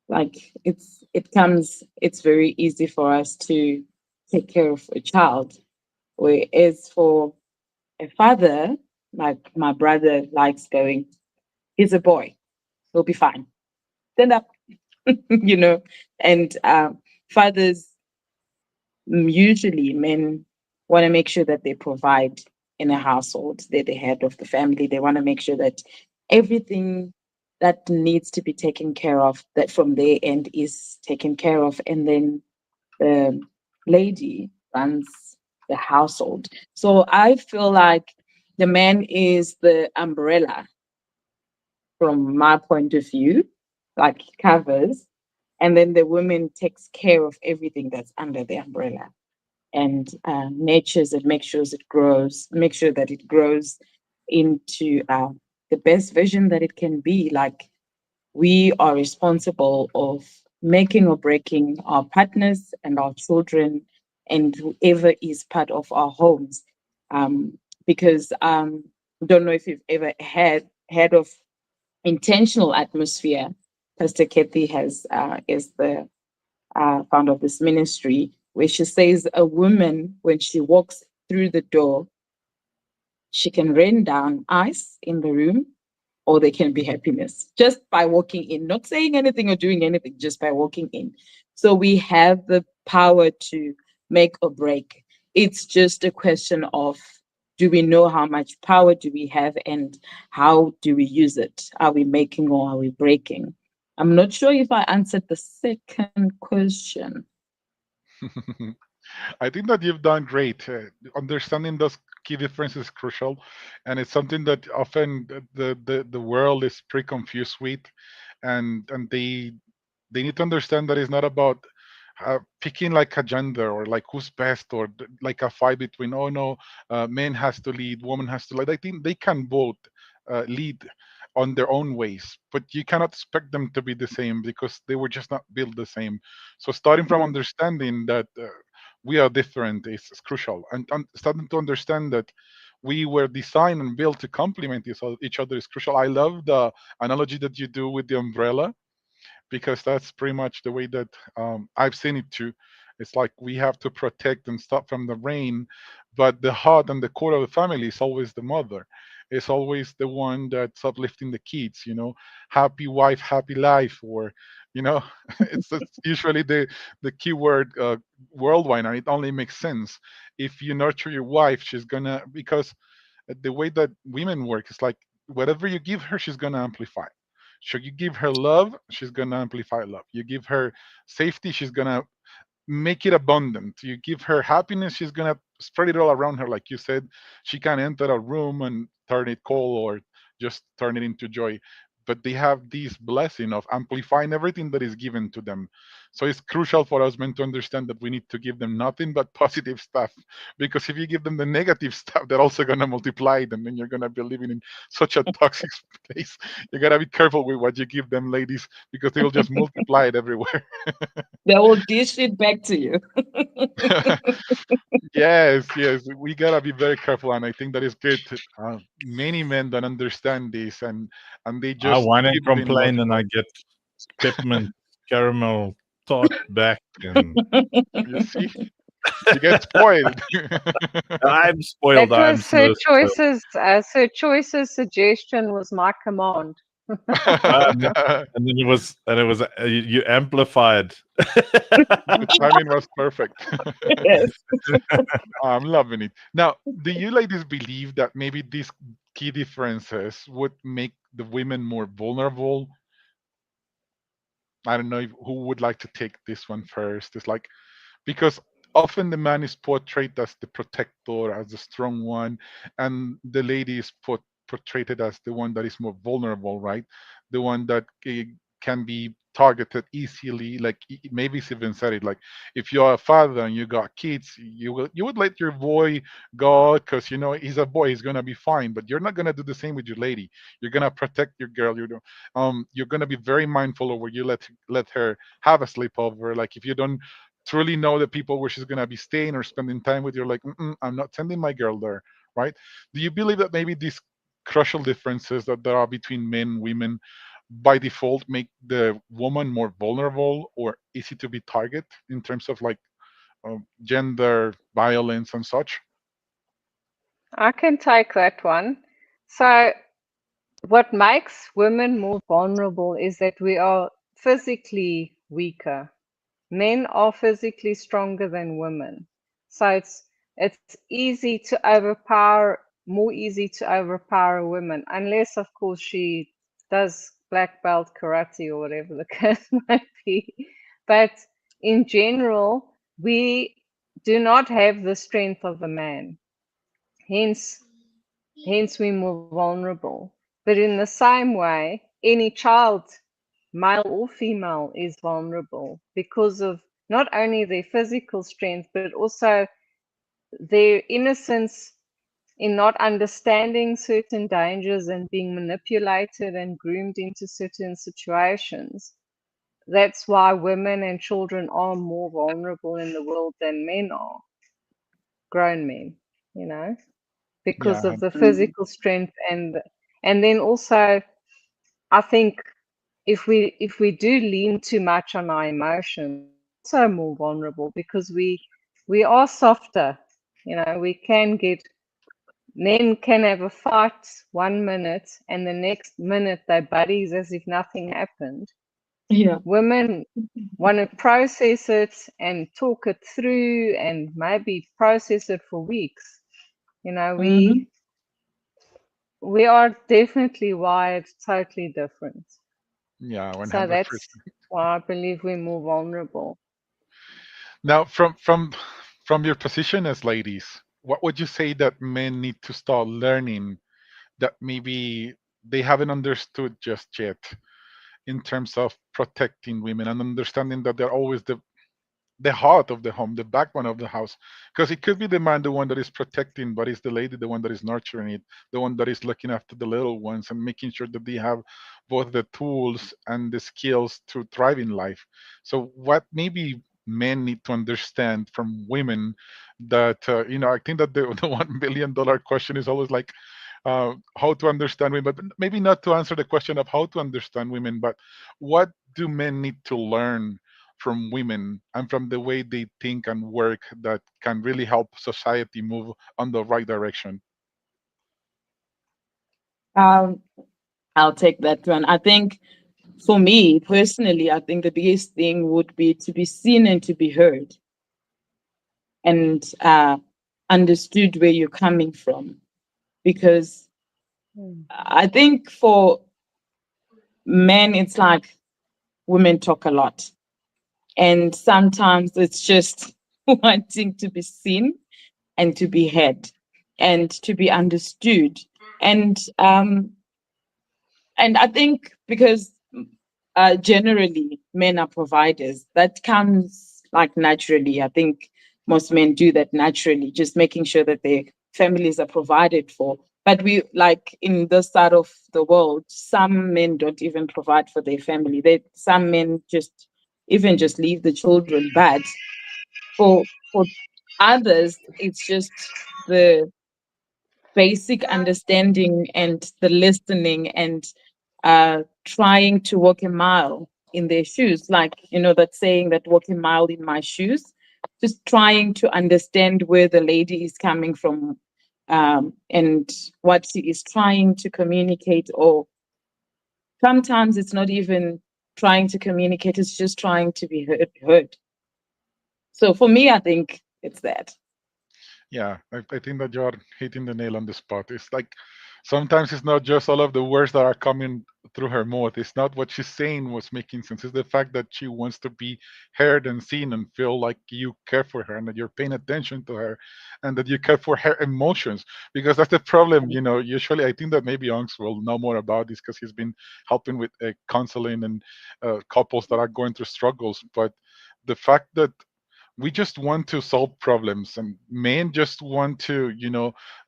Like it's very easy for us to take care of a child, whereas for a father, like my brother likes going, he's a boy, he'll be fine. Stand up, you know. And fathers, usually men want to make sure that they provide in a household. They're the head of the family. They want to make sure that everything that needs to be taken care of, that from their end is taken care of. And then the lady runs the household. So I feel like the man is the umbrella from my point of view, like covers, and then the woman takes care of everything that's under the umbrella and nurtures it, make sure that it grows into the best vision that it can be. Like, we are responsible of making or breaking our partners and our children and whoever is part of our homes. Because don't know if you've ever heard of intentional atmosphere. Pastor Kathy is the founder of this ministry, where she says a woman, when she walks through the door, she can rain down ice in the room, or there can be happiness just by walking in, not saying anything or doing anything, just by walking in. So we have the power to make or break. It's just a question of, do we know how much power do we have and how do we use it? Are we making or are we breaking? I'm not sure if I answered the second question. I think that you've done great. Understanding those key differences is crucial, and it's something that often the world is pretty confused with, and they need to understand that it's not about picking like a gender or like who's best, or like a fight between, oh no, man has to lead, woman has to lead. I think they can both lead on their own ways, but you cannot expect them to be the same because they were just not built the same. So starting from understanding that we are different is crucial, and starting to understand that we were designed and built to complement each other is crucial. I love the analogy that you do with the umbrella, because that's pretty much the way that I've seen it too. It's like we have to protect and stop from the rain, but the heart and the core of the family is always the mother. It's always the one that's uplifting the kids. Happy wife, happy life, or it's usually the keyword worldwide, and it only makes sense if you nurture your wife. She's gonna, because the way that women work is like whatever you give her, she's gonna amplify. So you give her love, she's gonna amplify love. You give her safety, she's gonna make it abundant. You give her happiness, she's gonna spread it all around her. Like you said, she can enter a room and turn it cold or just turn it into joy. But they have this blessing of amplifying everything that is given to them. So it's crucial for us men to understand that we need to give them nothing but positive stuff. Because if you give them the negative stuff, they're also going to multiply it, and then you're going to be living in such a toxic place. You got to be careful with what you give them, ladies, because they will just multiply it everywhere. They will dish it back to you. Yes, we gotta be very careful, and I think that is good. Many men don't understand this, and they I just whine and keep it in complain, and I multiple. get peppermint caramel tart back, and You see, you get spoiled. I'm spoiled. That I'm was Sir so spoiled. Sir Choice's suggestion was my command. And then it was, you amplified. The timing was perfect. Yes. I'm loving it. Now, do you ladies believe that maybe these key differences would make the women more vulnerable? I don't know who would like to take this one first. It's like, because often the man is portrayed as the protector, as the strong one, and the lady is portrayed as the one that is more vulnerable, right? The one that can be targeted easily. Like maybe it's even said it like, if you're a father and you got kids, you would let your boy go because he's a boy, he's gonna be fine. But you're not gonna do the same with your lady. You're gonna protect your girl. You're gonna be very mindful of where you let her have a sleepover. Like if you don't truly know the people where she's gonna be staying or spending time with, you're like, I'm not sending my girl there, right? Do you believe that maybe these crucial differences that there are between men and women by default make the woman more vulnerable or easy to be target in terms of like gender violence and such? I can take that one. So, what makes women more vulnerable is that we are physically weaker. Men are physically stronger than women. So it's easy to more easy to overpower a woman, unless of course she does black belt karate or whatever the case might be. But in general, we do not have the strength of a man. Hence we're more vulnerable. But in the same way, any child, male or female, is vulnerable because of not only their physical strength, but also their innocence in not understanding certain dangers and being manipulated and groomed into certain situations. That's why women and children are more vulnerable in the world than men are, grown men, because Yeah. of the physical strength and then also I think if we do lean too much on our emotions, so more vulnerable because we are softer. Men can have a fight 1 minute and the next minute they're buddies as if nothing happened. Yeah. Women want to process it and talk it through and maybe process it for weeks. We are definitely wired totally different. Yeah, So 100%. that's why I believe we're more vulnerable. Now, from your position as ladies, what would you say that men need to start learning that maybe they haven't understood just yet in terms of protecting women and understanding that they're always the heart of the home, the backbone of the house? Because it could be the man, the one that is protecting, but it's the lady, the one that is nurturing it, the one that is looking after the little ones and making sure that they have both the tools and the skills to thrive in life. So, what maybe men need to understand from women that, I think that the $1 billion question is always like, how to understand women, but maybe not to answer the question of how to understand women, but what do men need to learn from women and from the way they think and work that can really help society move on the right direction? I'll take that one. I think for me personally, I think the biggest thing would be to be seen and to be heard and understood where you're coming from. Because I think for men, it's like women talk a lot. And sometimes it's just wanting to be seen and to be heard and to be understood. And And I think because generally men are providers, that comes like naturally. I think most men do that naturally, just making sure that their families are provided for. But we, like in this side of the world, some men don't even provide for their family. Some men just leave the children. But for others, it's just the basic understanding and the listening and trying to walk a mile in their shoes. Like, that saying that walk a mile in my shoes, just trying to understand where the lady is coming from, and what she is trying to communicate. Or sometimes it's not even trying to communicate, it's just trying to be heard. So for me, I think it's that. Yeah, I think that you're hitting the nail on the spot. It's like sometimes it's not just all of the words that are coming through her mouth. It's not what she's saying was making sense. It's the fact that she wants to be heard and seen and feel like you care for her and that you're paying attention to her and that you care for her emotions. Because that's the problem, usually I think that maybe Onks will know more about this because he's been helping with counseling and couples that are going through struggles. But the fact that we just want to solve problems and men just want to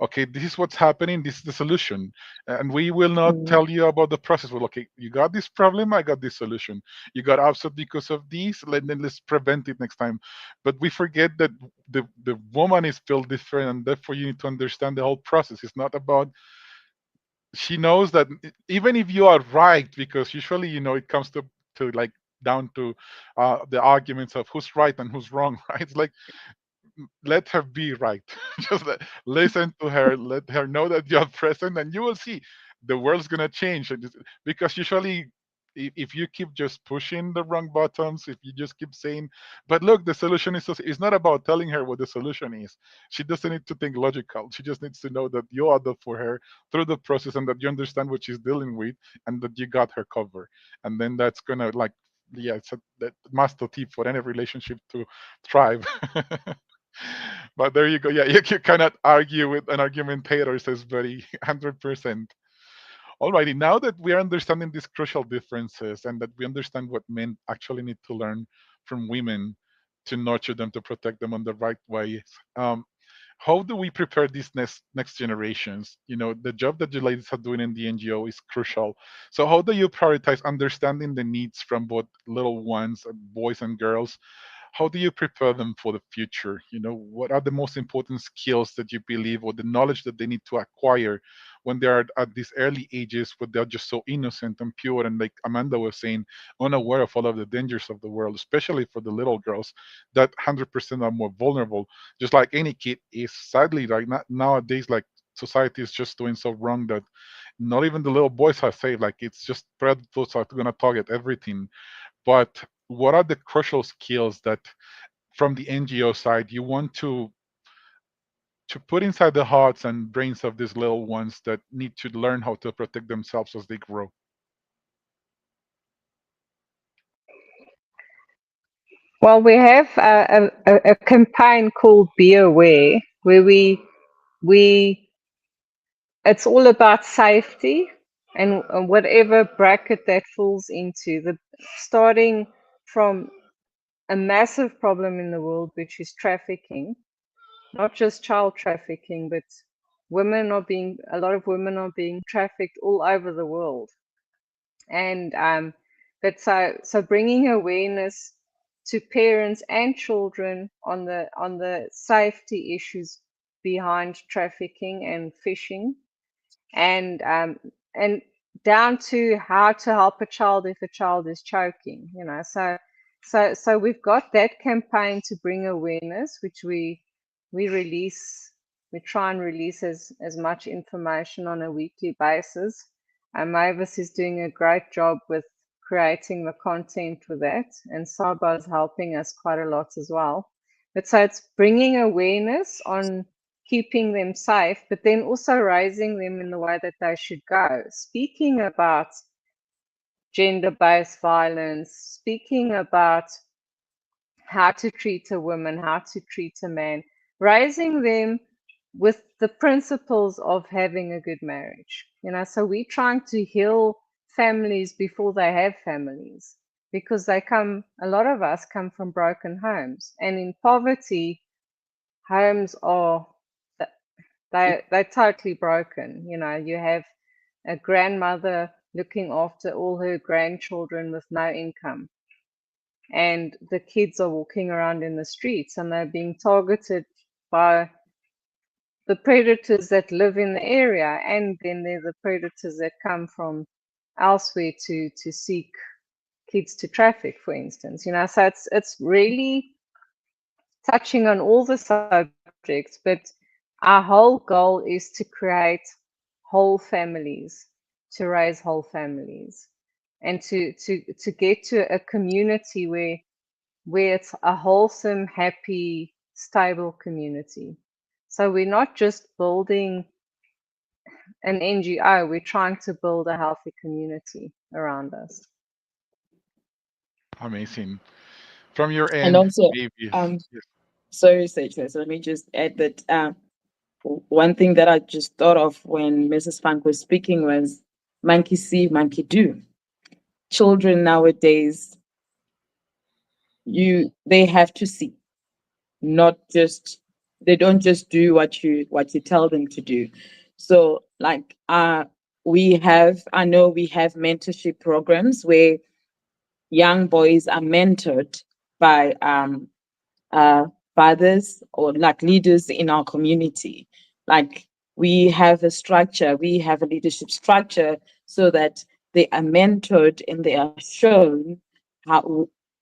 okay, this is what's happening, this is the solution, and we will not tell you about the process. Well, okay, you got this problem, I got this solution. You got upset because of this, then let's prevent it next time. But we forget that the woman is built different, and therefore you need to understand the whole process. It's not about, she knows that even if you are right, because usually it comes to like down to the arguments of who's right and who's wrong, right? It's like, let her be right. Just listen to her, let her know that you're present, and you will see the world's gonna change. Because usually if you keep just pushing the wrong buttons, if you just keep saying, but look, the solution is, it's not about telling her what the solution is. She doesn't need to think logical. She just needs to know that you are there for her through the process and that you understand what she's dealing with and that you got her cover. And then that's gonna, like, yeah, it's that master tip for any relationship to thrive. But there you go. Yeah, you cannot argue with an argumentator, says Buddy. 100%. Alrighty, now that we are understanding these crucial differences and that we understand what men actually need to learn from women to nurture them, to protect them on the right way, how do we prepare these next generations? The job that you ladies are doing in the NGO is crucial. So how do you prioritize understanding the needs from both little ones, boys and girls? How do you prepare them for the future? What are the most important skills that you believe, or the knowledge that they need to acquire when they are at these early ages, where they're just so innocent and pure, and like Amanda was saying, unaware of all of the dangers of the world, especially for the little girls that 100% are more vulnerable, just like any kid is. Sadly, like nowadays, like society is just doing so wrong that not even the little boys are safe. Like, it's just predators are going to target everything. But what are the crucial skills that from the NGO side you want to put inside the hearts and brains of these little ones that need to learn how to protect themselves as they grow? Well, we have a campaign called Be Aware, where we it's all about safety and whatever bracket that falls into, starting from a massive problem in the world, which is trafficking, not just child trafficking, but a lot of women are being trafficked all over the world. And but so bringing awareness to parents and children on the safety issues behind trafficking and fishing, and down to how to help a child if a child is choking. So we've got that campaign to bring awareness, which we try and release as much information on a weekly basis. Mavis is doing a great job with creating the content for that, and Saba is helping us quite a lot as well. But so it's bringing awareness on keeping them safe, but then also raising them in the way that they should go. Speaking about gender-based violence, speaking about how to treat a woman, how to treat a man, raising them with the principles of having a good marriage. So we're trying to heal families before they have families, because a lot of us come from broken homes, and in poverty, homes are, they're totally broken. You know, you have a grandmother looking after all her grandchildren with no income, and the kids are walking around in the streets and they're being targeted by the predators that live in the area, and then there's the predators that come from elsewhere to seek kids to traffic, for instance. You know, so it's really touching on all the subjects, but our whole goal is to create whole families, to raise whole families, and to get to a community where it's a wholesome, happy, stable community. So we're not just building an NGO, we're trying to build a healthy community around us. Amazing. From your And end, also, maybe. yes. Sorry, Sage, so let me just add that one thing that I just thought of when Mrs. Funk was speaking was monkey see, monkey do. Children nowadays, they have to see, not just, they don't just do what you tell them to do. So like I know we have mentorship programs where young boys are mentored by fathers or like leaders in our community. Like we have a leadership structure so that they are mentored and they are shown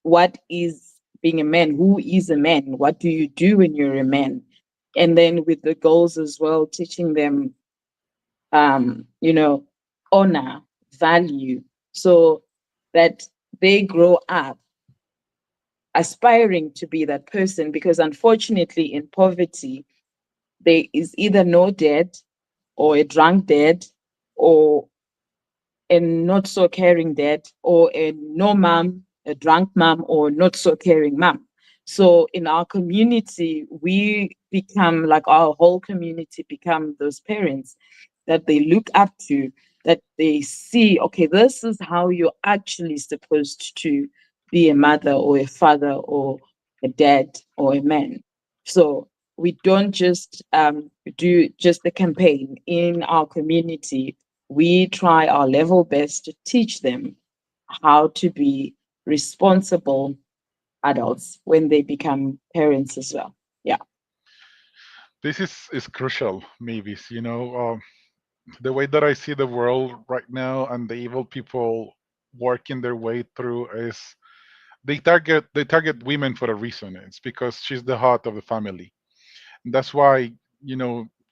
what is being a man, who is a man, what do you do when you're a man, and then with the goals as well, teaching them, honor, value, so that they grow up aspiring to be that person. Because unfortunately, in poverty, there is either no dad or a drunk dad or a not so caring dad, or a no mom, a drunk mom, or not so caring mom. So in our community, we become like our whole community become those parents that they look up to, that they see, okay, this is how you're actually supposed to be a mother or a father or a dad or a man. So we don't just do just the campaign in our community. We try our level best to teach them how to be responsible adults when they become parents as well. Yeah. This is crucial, maybe. The way that I see the world right now and the evil people working their way through is they target women for a reason. It's because she's the heart of the family. And that's why,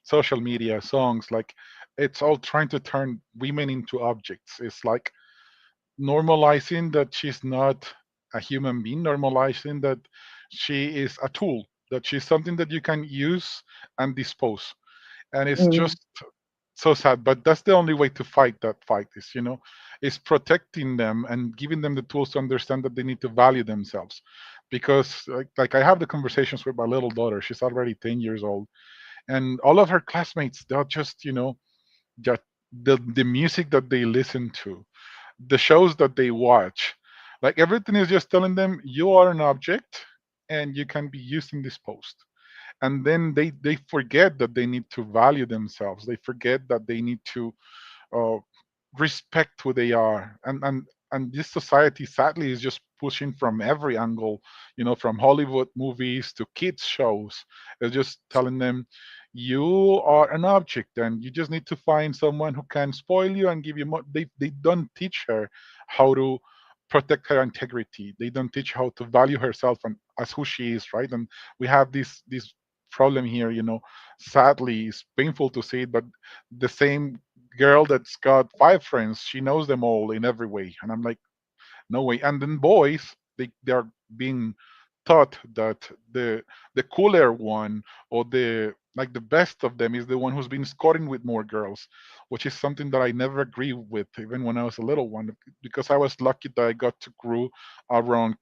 social media, songs, like it's all trying to turn women into objects. It's like normalizing that she's not a human being, normalizing that she is a tool, that she's something that you can use and dispose. And it's just so sad, but that's the only way to fight that fight is protecting them and giving them the tools to understand that they need to value themselves. Because like I have the conversations with my little daughter, she's already 10 years old, and all of her classmates, they're just just the music that they listen to, the shows that they watch, like everything is just telling them you are an object and you can be used and disposed. And then they forget that they need to value themselves, they forget that they need to uh, respect who they are. And this society sadly is just pushing from every angle, from Hollywood movies to kids shows. It's just telling them you are an object and you just need to find someone who can spoil you and give you more. They don't teach her how to protect her integrity. They don't teach how to value herself and as who she is, right? And we have this problem here. Sadly, it's painful to see it, but the same girl that's got 5 friends, she knows them all in every way. And I'm like, no way. And then boys, they're being taught that the cooler one, or the best of them, is the one who's been scoring with more girls, which is something that I never agree with, even when I was a little one, because I was lucky that I got to grow around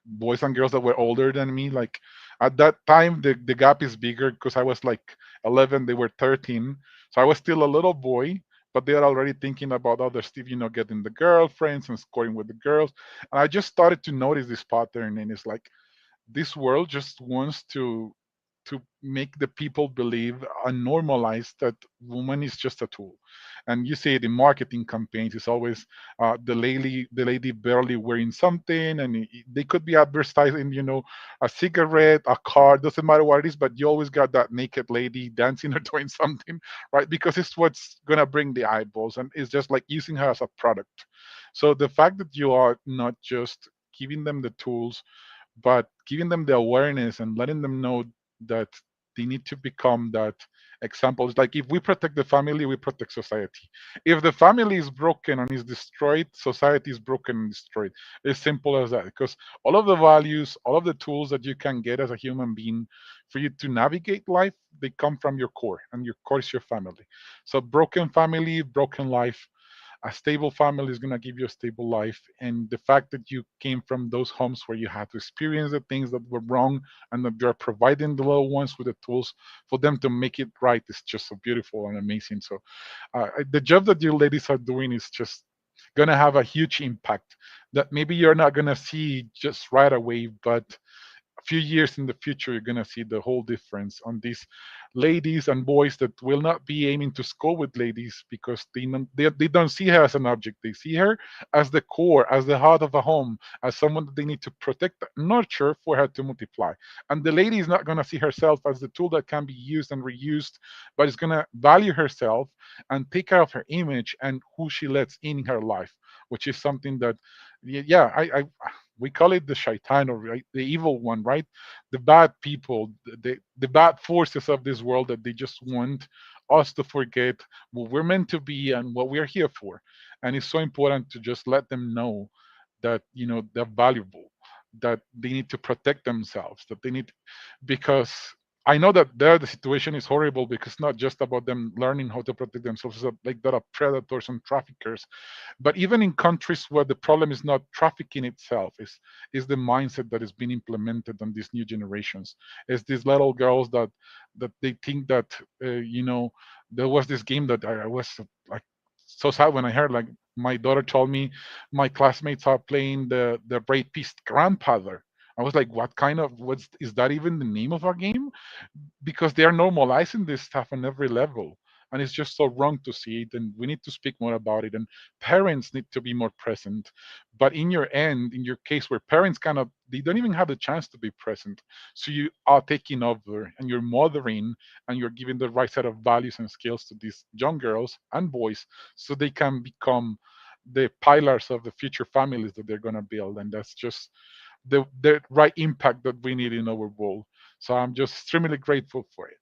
boys and girls that were older than me. Like at that time, the gap is bigger because I was like 11, they were 13, so I was still a little boy, but they are already thinking about other stuff, getting the girlfriends and scoring with the girls. And I just started to notice this pattern, and it's like this world just wants to make the people believe and normalize that woman is just a tool. And you see it in marketing campaigns. It's always the lady barely wearing something, and they could be advertising, a cigarette, a car, doesn't matter what it is, but you always got that naked lady dancing or doing something, right? Because it's what's gonna bring the eyeballs, and it's just like using her as a product. So the fact that you are not just giving them the tools, but giving them the awareness and letting them know that they need to become that example. It's like if we protect the family, we protect society. If the family is broken and is destroyed, society is broken and destroyed. It's simple as that. Because all of the values, all of the tools that you can get as a human being for you to navigate life, they come from your core, and your core is your family. So broken family, broken life. A stable family is going to give you a stable life. And the fact that you came from those homes where you had to experience the things that were wrong, and that you're providing the little ones with the tools for them to make it right, is just so beautiful and amazing. So the job that you ladies are doing is just going to have a huge impact that maybe you're not going to see just right away, but a few years in the future, you're going to see the whole difference on these ladies and boys that will not be aiming to score with ladies, because they don't see her as an object. They see her as the core, as the heart of a home, as someone that they need to protect, nurture for her to multiply. And the lady is not going to see herself as the tool that can be used and reused, but is going to value herself and take care of her image and who she lets in her life, which is something that, yeah, we call it the shaitan, or right, the evil one, right? The bad people, the bad forces of this world, that they just want us to forget what we're meant to be and what we're here for. And it's so important to just let them know that they're valuable, that they need to protect themselves, that they need, because I know that there the situation is horrible, because it's not just about them learning how to protect themselves. It's like there are predators and traffickers. But even in countries where the problem is not trafficking itself, is the mindset that is being implemented on these new generations. Is these little girls that they think that there was this game that I was like so sad when I heard, like, my daughter told me my classmates are playing the rapist grandfather. I was like, what kind of, what's, is that even the name of our game? Because they are normalizing this stuff on every level, and it's just so wrong to see it, and we need to speak more about it, and parents need to be more present. But in your case, where parents kind of, they don't even have the chance to be present, so you are taking over and you're mothering, and you're giving the right set of values and skills to these young girls and boys, so they can become the pillars of the future families that they're going to build. And that's just the right impact that we need in our world. So I'm just extremely grateful for it.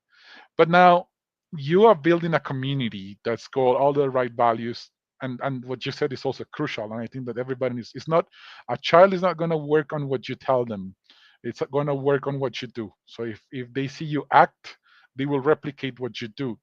But now you are building a community that's got all the right values. And what you said is also crucial. And I think that everybody is, it's not, a child is not going to work on what you tell them. It's going to work on what you do. So if they see you act, they will replicate what you do.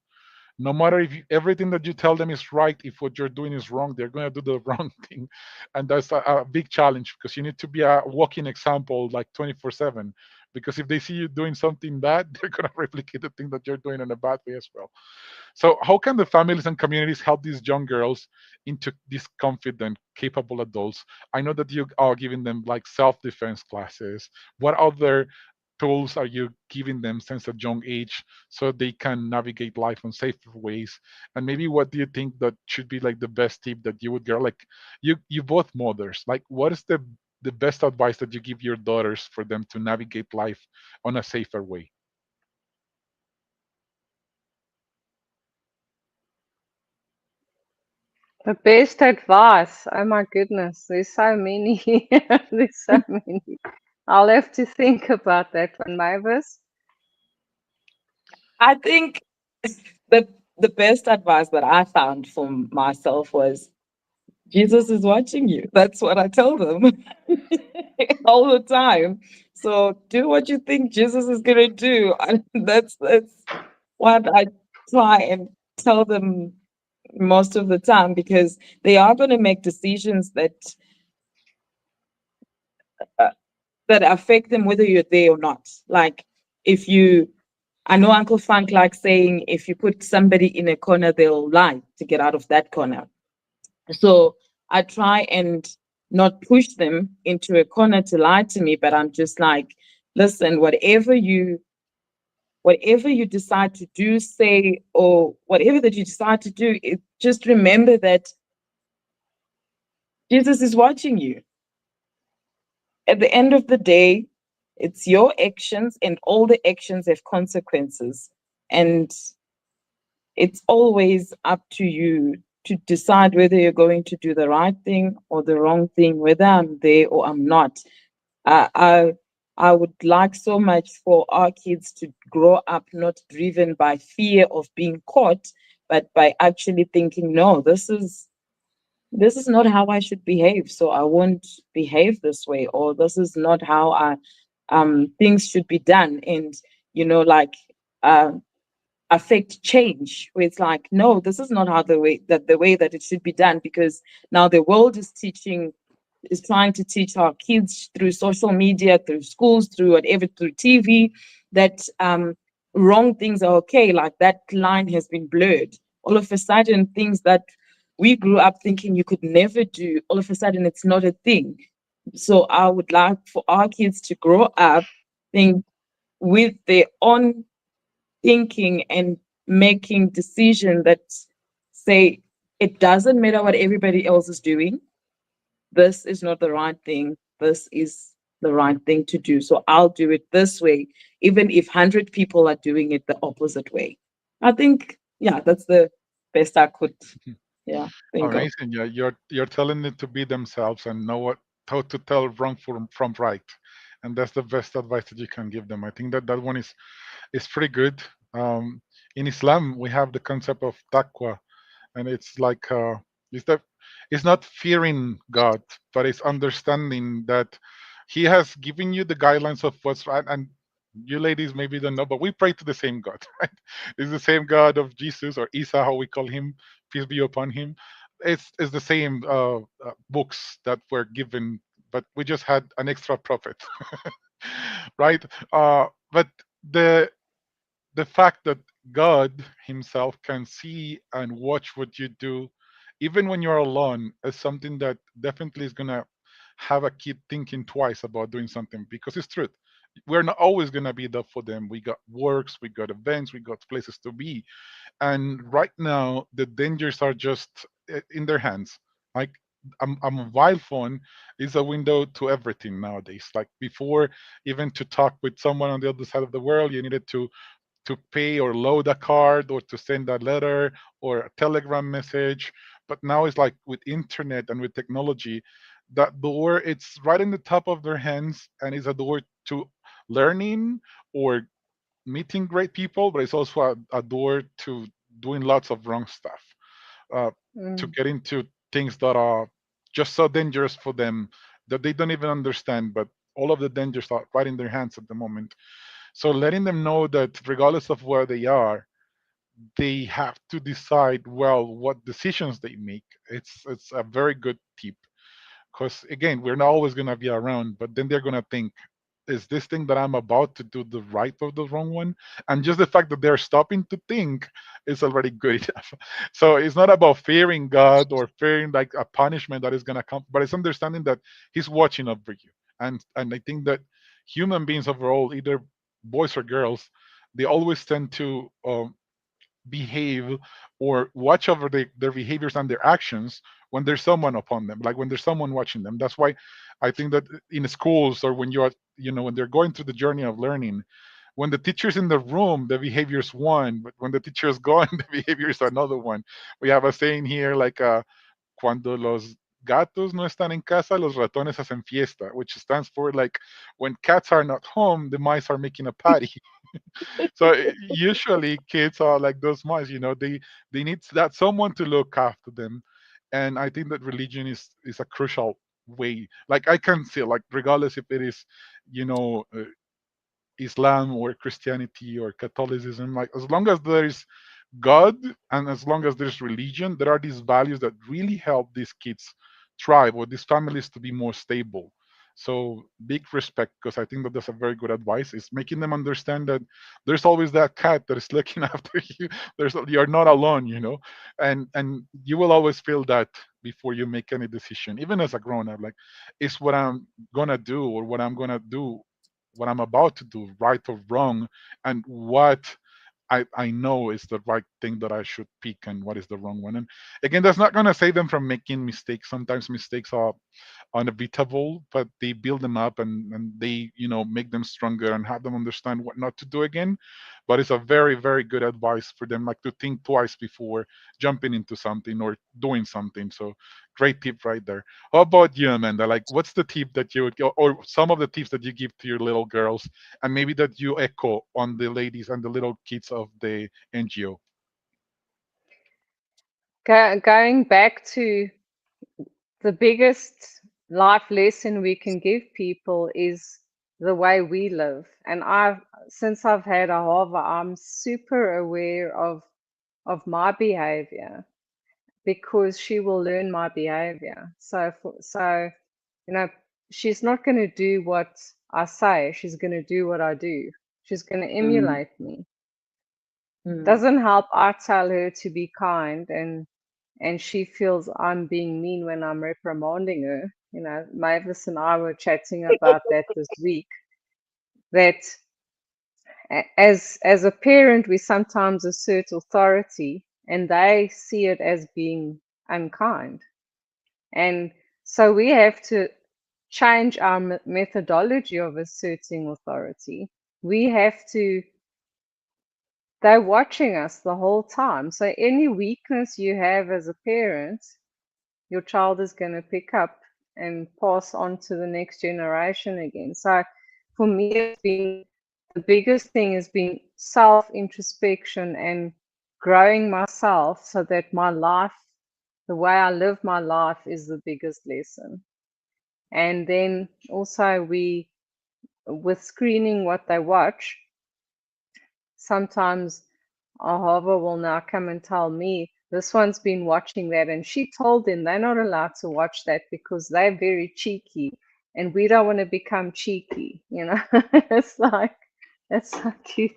No matter if everything that you tell them is right, if what you're doing is wrong, they're going to do the wrong thing. And that's a big challenge, because you need to be a walking example, like 24/7. Because if they see you doing something bad, they're going to replicate the thing that you're doing in a bad way as well. So how can the families and communities help these young girls into these confident, capable adults? I know that you are giving them like self-defense classes. What other tools are you giving them since a young age, so they can navigate life in safer ways? And maybe what do you think that should be like the best tip that you would get? Like, you both mothers, like, what is the best advice that you give your daughters for them to navigate life on a safer way? The best advice. Oh my goodness, there's so many. There's so many. I'll have to think about that one, Mavis. I think the best advice that I found for myself was, Jesus is watching you. That's what I tell them all the time. So do what you think Jesus is gonna do. And that's what I try and tell them most of the time, because they are going to make decisions that that affect them whether you're there or not. Like, if you I know Uncle Frank likes saying, if you put somebody in a corner, they'll lie to get out of that corner. So I try and not push them into a corner to lie to me, but I'm just like, listen, whatever you decide to do, say, or whatever that you decide to do, just remember that Jesus is watching you. At the end of the day, it's your actions, and all the actions have consequences. And it's always up to you to decide whether you're going to do the right thing or the wrong thing, whether I'm there or I'm not. I I would like so much for our kids to grow up not driven by fear of being caught, but by actually thinking, no, this is not how I should behave, so I won't behave this way, or this is not how I things should be done. And like uh affect change, where it's like, no, this is not how the way that it should be done, because now the world is trying to teach our kids through social media, through schools, through whatever, through TV, that wrong things are okay. Like that line has been blurred. All of a sudden, things that we grew up thinking you could never do, all of a sudden it's not a thing. So I would like for our kids to grow up think with their own thinking and making decisions that say it doesn't matter what everybody else is doing. This is not the right thing. This is the right thing to do. So I'll do it this way, even if 100 people are doing it the opposite way. I think, yeah, that's the best I could, yeah, think of. Amazing. Yeah, you're telling them to be themselves and know how to tell wrong from right, and that's the best advice that you can give them. I think that that one is pretty good. In Islam, we have the concept of taqwa, and it's like it's that it's not fearing God, but it's understanding that He has given you the guidelines of what's right. And you ladies maybe don't know, but we pray to the same God, right? It's the same God of Jesus, or Isa, how we call him, peace be upon him. It's the same books that were given, but we just had an extra prophet, right? But the the fact that God Himself can see and watch what you do, even when you're alone, is something that definitely is gonna have a kid thinking twice about doing something, because it's truth. We're not always gonna be there for them. We got works, we got events, we got places to be, and right now the dangers are just in their hands. Like a mobile phone is a window to everything nowadays. Like before, even to talk with someone on the other side of the world, you needed to pay or load a card or to send a letter or a telegram message. But now it's like with internet and with technology, that door, it's right in the top of their hands, and it's a door to learning or meeting great people, but it's also a door to doing lots of wrong stuff, to Mm. get into things that are just so dangerous for them that they don't even understand. But all of the dangers are right in their hands at the moment. So letting them know that regardless of where they are, they have to decide well what decisions they make. It's a very good tip, because again, we're not always going to be around, but then they're going to think, is this thing that I'm about to do the right or the wrong one? And just the fact that they're stopping to think is already good enough. So it's not about fearing God or fearing like a punishment that is going to come, but it's understanding that He's watching over you. And I think that human beings overall, either boys or girls, they always tend to behave or watch over their behaviors and their actions when there's someone upon them, like when there's someone watching them. That's why I think that in schools, or when you're, when they're going through the journey of learning, when the teacher's in the room, the behavior's one, but when the teacher's gone, the behavior's another one. We have a saying here like cuando los gatos no están en casa, los ratones hacen fiesta, which stands for like when cats are not home, the mice are making a party. So usually kids are like those mice, they need that someone to look after them. And I think that religion is a crucial way. Like I can see, like regardless if it is, you know uh, Islam or Christianity or Catholicism, like as long as there is God and as long as there's religion, there are these values that really help these kids thrive, or these families to be more stable. So big respect, because I think that that's a very good advice, is making them understand that there's always that cat that is looking after you. You're not alone, and you will always feel that before you make any decision, even as a grown up. Like, is what I'm gonna do or what I'm gonna do, what I'm about to do, right or wrong, and what I know is the right thing that I should pick and what is the wrong one. And again, that's not going to save them from making mistakes. Sometimes mistakes are unevitable, but they build them up, and they, make them stronger and have them understand what not to do again. But it's a very, very good advice for them, like to think twice before jumping into something or doing something. So great tip right there. How about you, Amanda? Like, what's the tip that you would, or some of the tips that you give to your little girls, and maybe that you echo on the ladies and the little kids of the NGO? Going back to the biggest life lesson we can give people is the way we live. And since I've had Ahava, I'm super aware of my behavior, because she will learn my behavior. So she's not going to do what I say. She's going to do what I do. She's going to emulate me. Doesn't help I tell her to be kind, and she feels I'm being mean when I'm reprimanding her. Mavis and I were chatting about that this week, that as a parent, we sometimes assert authority and they see it as being unkind. And so we have to change our methodology of asserting authority. We have to, they're watching us the whole time. So any weakness you have as a parent, your child is going to pick up and pass on to the next generation again. So for me, it's been, the biggest thing has been self-introspection and growing myself, so that my life, the way I live my life, is the biggest lesson. And then also with screening what they watch, sometimes Ahava will now come and tell me, this one's been watching that, and she told them they're not allowed to watch that because they're very cheeky, and we don't want to become cheeky, It's like, that's so cute.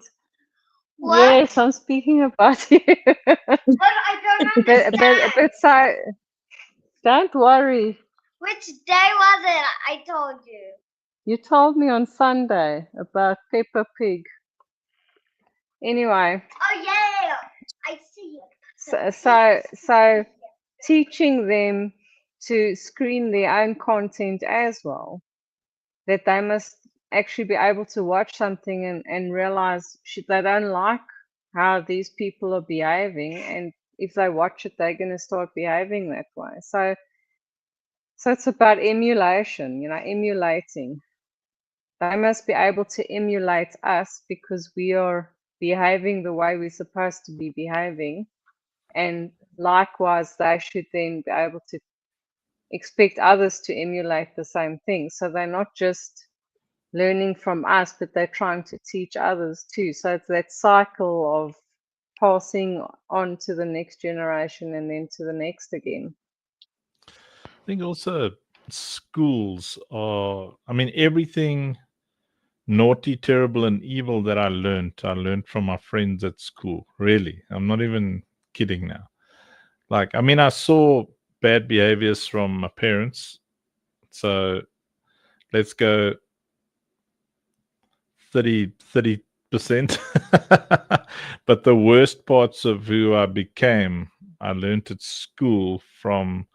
What? Yes, I'm speaking about you. But I don't understand. but so, don't worry. Which day was it? I told you. You told me on Sunday about Peppa Pig. Anyway. Oh yeah, I see it. So teaching them to screen their own content as well, that they must actually be able to watch something and realize they don't like how these people are behaving, and if they watch it, they're going to start behaving that way. So it's about emulation, emulating. They must be able to emulate us because we are behaving the way we're supposed to be behaving. And likewise, they should then be able to expect others to emulate the same thing. So they're not just learning from us, but they're trying to teach others too. So it's that cycle of passing on to the next generation and then to the next again. I think also schools are, everything naughty, terrible, and evil that I learned from my friends at school. Really. I'm not even kidding now. I saw bad behaviors from my parents. So let's go 30%. But the worst parts of who I became, I learned at school from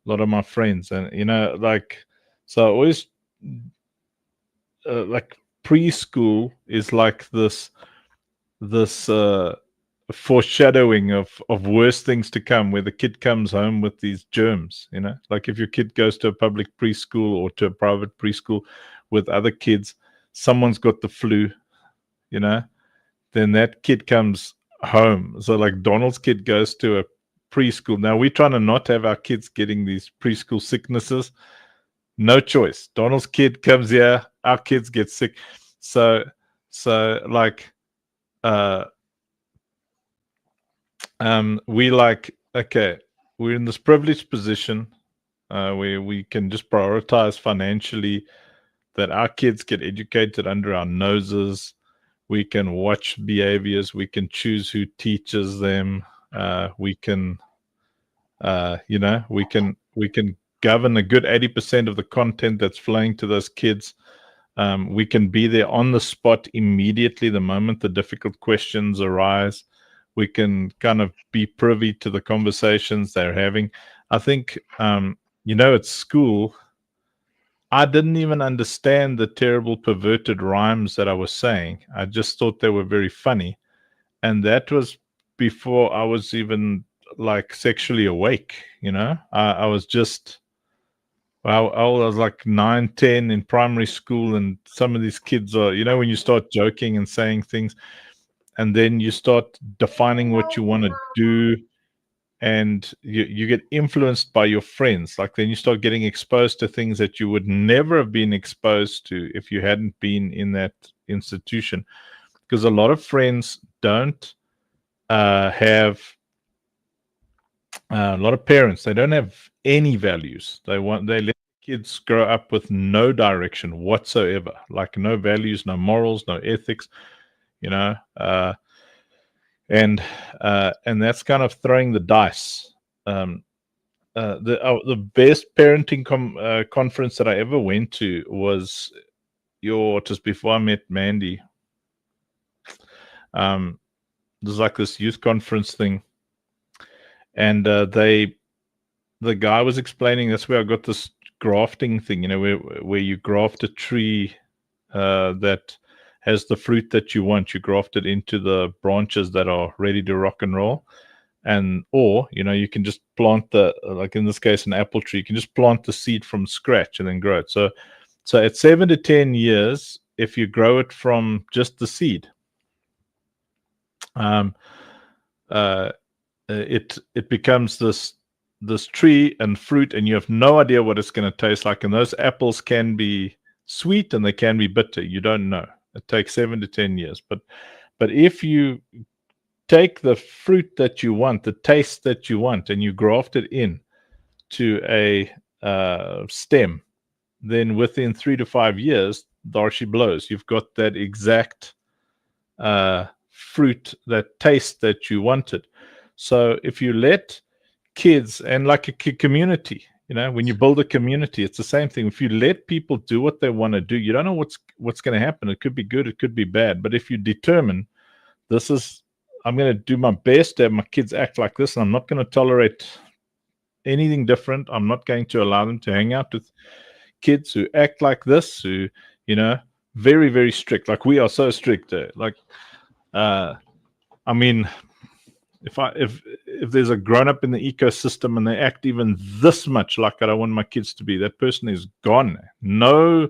a lot of my friends. And, so I always, preschool is like this foreshadowing of worse things to come, where the kid comes home with these germs, like if your kid goes to a public preschool or to a private preschool with other kids, someone's got the flu, then that kid comes home. So like Donald's kid goes to a preschool. Now we're trying to not have our kids getting these preschool sicknesses. No choice. Donald's kid comes here, our kids get sick. So we okay, we're in this privileged position. where we can just prioritize financially, that our kids get educated under our noses. We can watch behaviors. We can choose who teaches them. We can, we can govern a good 80% of the content that's flowing to those kids. We can be there on the spot immediately the moment the difficult questions arise. We can kind of be privy to the conversations they're having. I think, at school, I didn't even understand the terrible perverted rhymes that I was saying. I just thought they were very funny. And that was before I was even like sexually awake, I was just, well, I was like 9, 10 in primary school, and some of these kids are, when you start joking and saying things, and then you start defining what you want to do, and you get influenced by your friends. Like, then you start getting exposed to things that you would never have been exposed to if you hadn't been in that institution. Because a lot of friends don't have, a lot of parents, they don't have any values. They let kids grow up with no direction whatsoever, like no values, no morals, no ethics, and that's kind of throwing the dice. The best parenting conference that I ever went to was just before I met Mandy. There's like this youth conference thing, and the guy was explaining, that's where I got this grafting thing, where you graft a tree that has the fruit that you want. You graft it into the branches that are ready to rock and roll. Or you can just plant like in this case, an apple tree. You can just plant the seed from scratch and then grow it. So at 7 to 10 years, if you grow it from just the seed, it becomes this tree and fruit, and you have no idea what it's going to taste like. And those apples can be sweet and they can be bitter. You don't know. It takes 7 to 10 years. But if you take the fruit that you want, the taste that you want, and you graft it in to a stem, then within 3 to 5 years, Darcy blows. You've got that exact fruit, that taste that you wanted. So if you let kids, and like a community, when you build a community, it's the same thing. If you let people do what they want to do, you don't know what's going to happen. It could be good, it could be bad. But if you determine, I'm going to do my best to have my kids act like this, and I'm not going to tolerate anything different. I'm not going to allow them to hang out with kids who act like this, who, very, very strict. Like, we are so strict. I mean, if there's a grown-up in the ecosystem and they act even this much like I don't want my kids to be, that person is gone. No,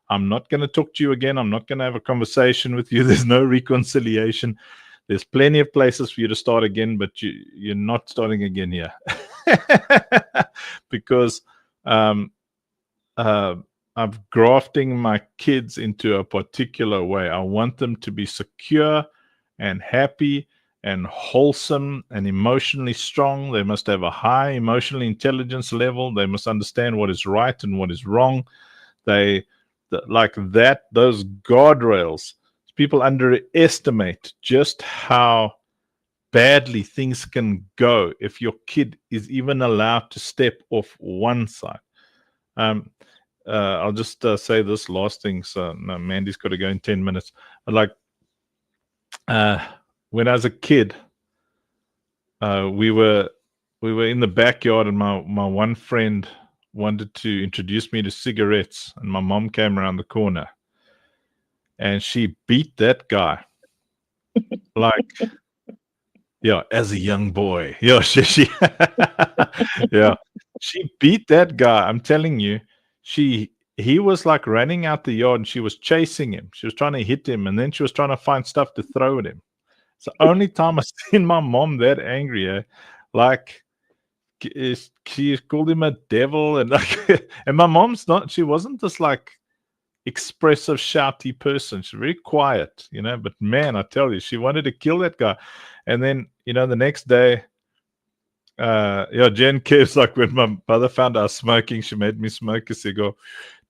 I'm not going to talk to you again. I'm not going to have a conversation with you. There's no reconciliation. There's plenty of places for you to start again, but you're not starting again here. Because I'm grafting my kids into a particular way. I want them to be secure and happy and wholesome and emotionally strong. They must have a high emotional intelligence level. They must understand what is right and what is wrong. Those guardrails. People underestimate just how badly things can go if your kid is even allowed to step off one side. I'll just say this last thing. So no, Mandy's got to go in 10 minutes. When I was a kid, we were in the backyard, and my one friend wanted to introduce me to cigarettes, and my mom came around the corner, and she beat that guy. As a young boy. She beat that guy. I'm telling you, he was like running out the yard, and she was chasing him. She was trying to hit him, and then she was trying to find stuff to throw at him. It's the only time I've seen my mom that angry. She called him a devil, and and my mom's not. She wasn't this like expressive, shouty person. She's very quiet, But man, I tell you, she wanted to kill that guy. And then the next day, Yeah, Jen cares like when my mother found out smoking, she made me smoke a cigar.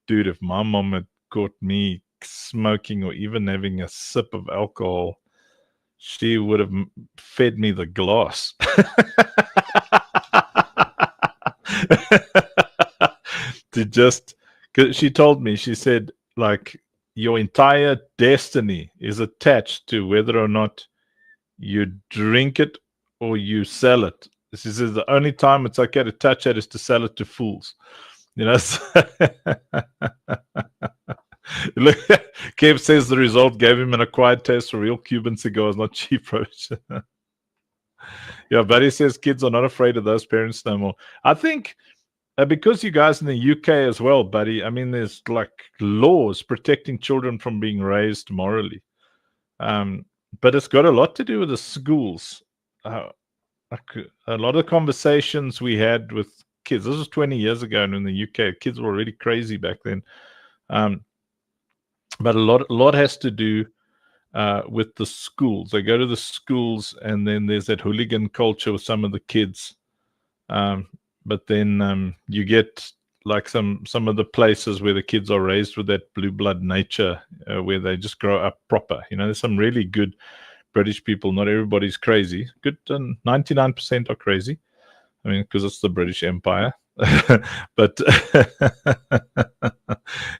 Dude, if my mom had caught me smoking or even having a sip of alcohol, she would have fed me the glass. To just, cause she told me, she said, like, your entire destiny is attached to whether or not you drink it or you sell it. She says the only time it's okay to touch it is to sell it to fools. You know, look, Kev says the result gave him an acquired taste for real Cuban cigars, not cheap roach. Yeah, Buddy says kids are not afraid of those parents no more. I think because you guys in the UK as well, Buddy, I mean, there's like laws protecting children from being raised morally. But it's got a lot to do with the schools. A lot of conversations we had with kids, this was 20 years ago, and in the UK, kids were already crazy back then. But a lot has to do with the schools. They go to the schools, and then there's that hooligan culture with some of the kids. But then you get like some of the places where the kids are raised with that blue blood nature, where they just grow up proper. You know, there's some really good British people. Not everybody's crazy. Good, 99% are crazy. I mean, because it's the British Empire. But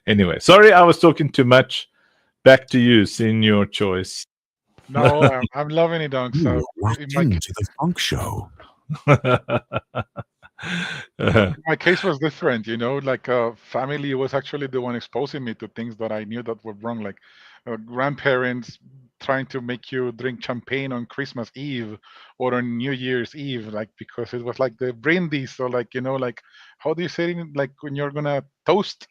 anyway, sorry, I was talking too much. Back to you, Senior Choice. No, I'm loving it, Dunk. So Locked into the Funk Show. My case was different, you know, like family was actually the one exposing me to things that I knew that were wrong, like grandparents trying to make you drink champagne on Christmas Eve or on New Year's Eve, like because it was like the brindis, or like, you know, like how do you say it, like when you're gonna toast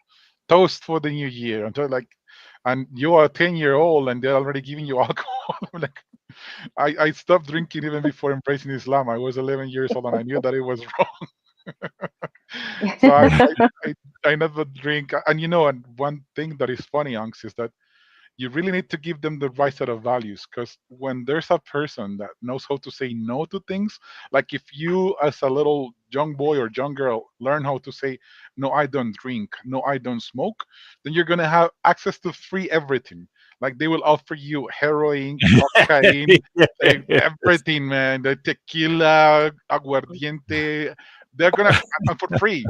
for the new year, until like, and you are 10-year-old and they're already giving you alcohol. I'm like, I stopped drinking even before embracing Islam. I was 11 years old and I knew that it was wrong. So I never drink. And you know, and one thing that is funny, Anx, is that you really need to give them the right set of values, because when there's a person that knows how to say no to things, like if you as a little young boy or young girl learn how to say no, I don't drink, no, I don't smoke, then you're gonna have access to free everything. Like they will offer you heroin, cocaine, everything, man, the tequila, aguardiente, they're gonna, and for free.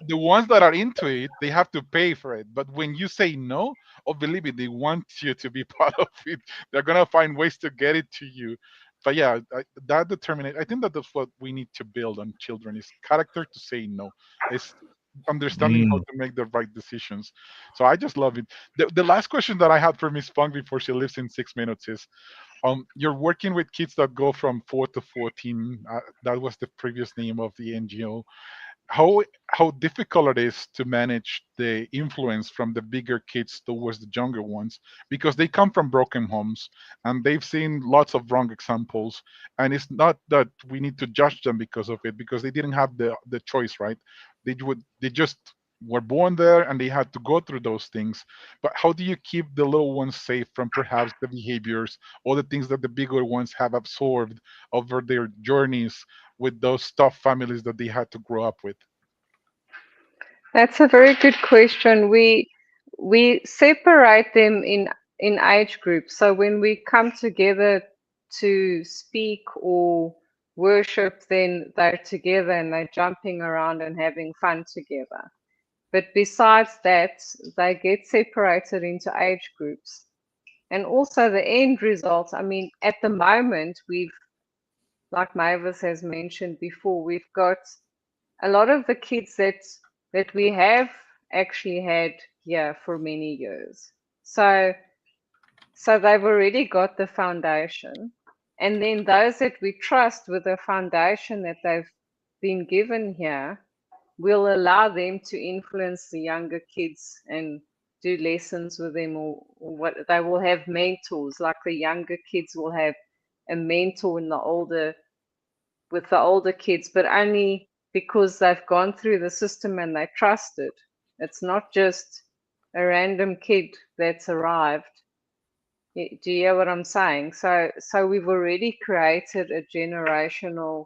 The ones that are into it, they have to pay for it. But when you say no, oh, believe me, they want you to be part of it. They're gonna find ways to get it to you. But yeah, that determination, I think that that's what we need to build on children, is character to say no. It's understanding how to make the right decisions. So I just love it. The last question that I had for Miss Funk before she leaves in 6 minutes is, you're working with kids that go from 4 to 14. That was the previous name of the NGO. How difficult it is to manage the influence from the bigger kids towards the younger ones, because they come from broken homes and they've seen lots of wrong examples, and it's not that we need to judge them because of it, because they didn't have the choice, right? They just were born there and they had to go through those things. But how do you keep the little ones safe from perhaps the behaviors or the things that the bigger ones have absorbed over their journeys with those tough families that they had to grow up with? That's a very good question. We separate them in age groups. So when we come together to speak or worship, then they're together and they're jumping around and having fun together. But besides that, they get separated into age groups. And also the end result, I mean, at the moment, like Mavis has mentioned before, we've got a lot of the kids that we have actually had here for many years. So they've already got the foundation. And then those that we trust with the foundation that they've been given here, will allow them to influence the younger kids and do lessons with them, or what they will have mentors. Like the younger kids will have a mentor with the older kids, but only because they've gone through the system and they trust it. It's not just a random kid that's arrived. Do you hear what I'm saying? So we've already created a generational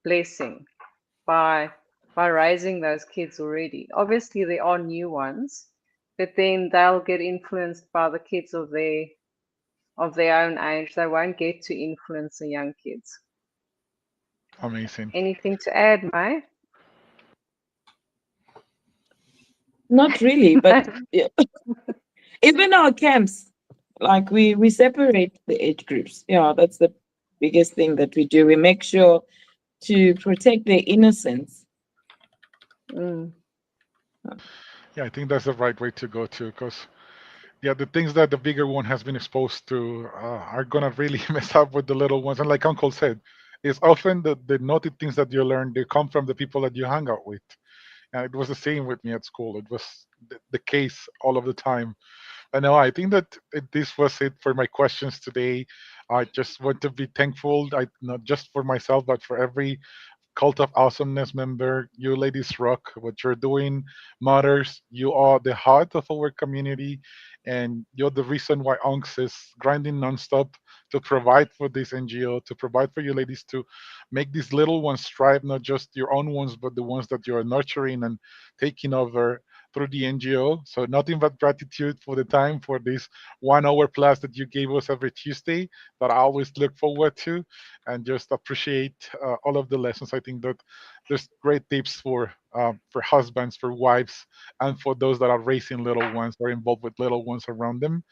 blessing by raising those kids already. Obviously, there are new ones, but then they'll get influenced by the kids of their own age. They won't get to influence the young kids. Amazing. Anything to add, Mai? Not really, but yeah. Even our camps, like we separate the age groups. Yeah, that's the biggest thing that we do. We make sure to protect their innocence. Mm. Yeah, I think that's the right way to go too, because the things that the bigger one has been exposed to are gonna really mess up with the little ones. And like Uncle said, it's often the naughty things that you learn, they come from the people that you hang out with. And it was the same with me at school. It was the case all of the time. I know. I think that this was it for my questions today. I just want to be thankful, not just for myself, but for every Cult of Awesomeness member. You ladies rock. What you're doing matters. You are the heart of our community, and you're the reason why UNCS is grinding nonstop to provide for this NGO, to provide for you ladies to make these little ones thrive, not just your own ones, but the ones that you're nurturing and taking over through the NGO. So nothing but gratitude for the time, for this 1 hour plus that you gave us every Tuesday that I always look forward to, and just appreciate all of the lessons. I think that there's great tips for husbands, for wives, and for those that are raising little ones or involved with little ones around them.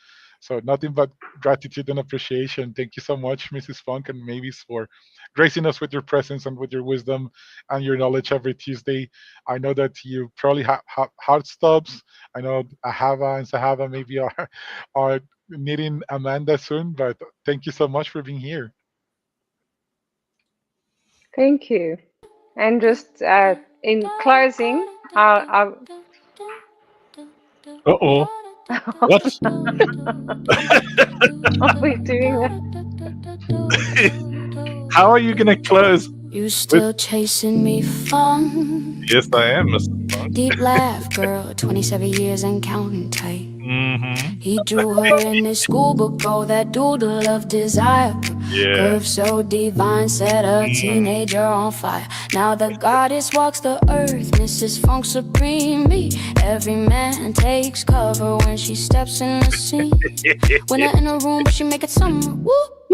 So nothing but gratitude and appreciation. Thank you so much, Mrs. Funk and Mavis, for gracing us with your presence and with your wisdom and your knowledge every Tuesday. I know that you probably have hard stops. I know Ahava and Sahava maybe are meeting Amanda soon, but thank you so much for being here. Thank you. And just in closing, I'll Uh-oh. What? Are we doing that? How are you going to close? You still chasing me fun? Yes, I am, Mr. Funk. Deep laugh, girl, 27 years and counting tight. Mm-hmm. He drew her in his school book, oh, that doodle of desire. Yeah. Curve so divine, set a teenager on fire. Now the goddess walks the earth, Mrs. Funk Supreme. Me, every man takes cover when she steps in the scene. When they're in a room, she make it summer. Woo!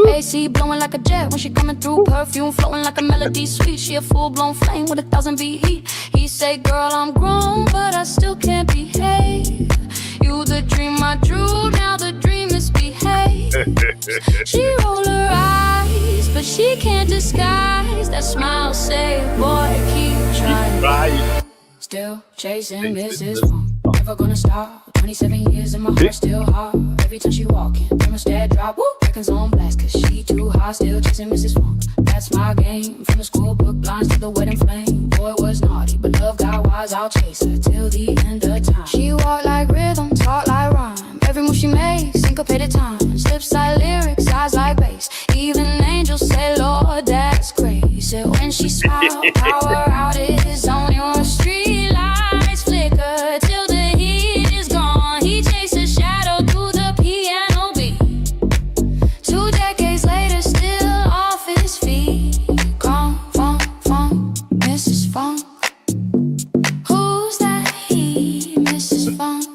AC blowing like a jet when she coming through. Perfume flowing like a melody sweet. She a full-blown flame with 1,000 beat heat. He say, girl, I'm grown, but I still can't behave. You the dream I drew, now the dream misbehaved. She roll her eyes, but she can't disguise that smile. Say, boy, keep trying. Still chasing Mrs. Funk. Never gonna stop. 27 years and my heart still hot. Every time she walking, thermostat drop. Woo, records on blast, cause she too hot. Still chasing Mrs. Funk. That's my game. From the school book lines to the wedding flame. Boy was naughty, but love got wise. I'll chase her till the end of time. She walk like rhythm, talk like rhyme. Every move she makes, syncopated time. Lips like lyrics, eyes like bass. Even angels say, Lord, that's crazy. When she smiles, power outages on your street. Lights flicker till the heat is gone. He chases shadow through the piano beat. 2 decades later, still off his feet. Funk, Mrs. Funk. Who's that he, Mrs. Funk?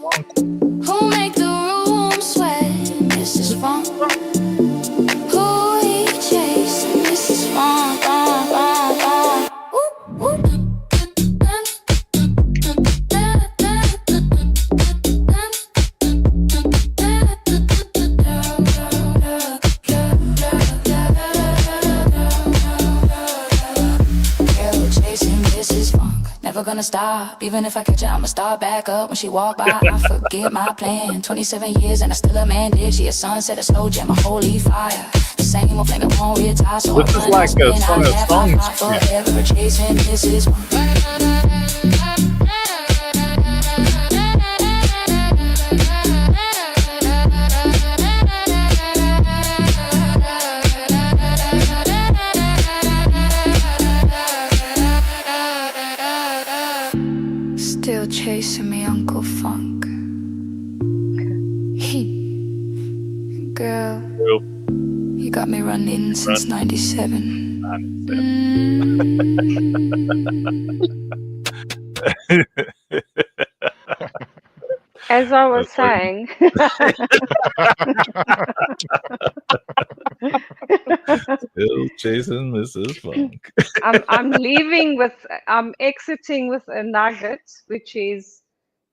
Who make the room sweat, Mrs. Funk? Who he chasing, Mrs. Funk? Ooh, ooh. Never gonna stop, even if I catch her, I'ma start back up. When she walk by, I forget my plan. 27 years and I still a man, did she? A sunset, a slow jam, a holy fire. The same old flame, it won't retire. So This is like a song of songs. forever chasing Mrs. Still chasing me, Uncle Funk. Girl, you got me running since 97. As I was Sorry. saying, Still chasing Mrs. Funk. I'm exiting with a nugget, which is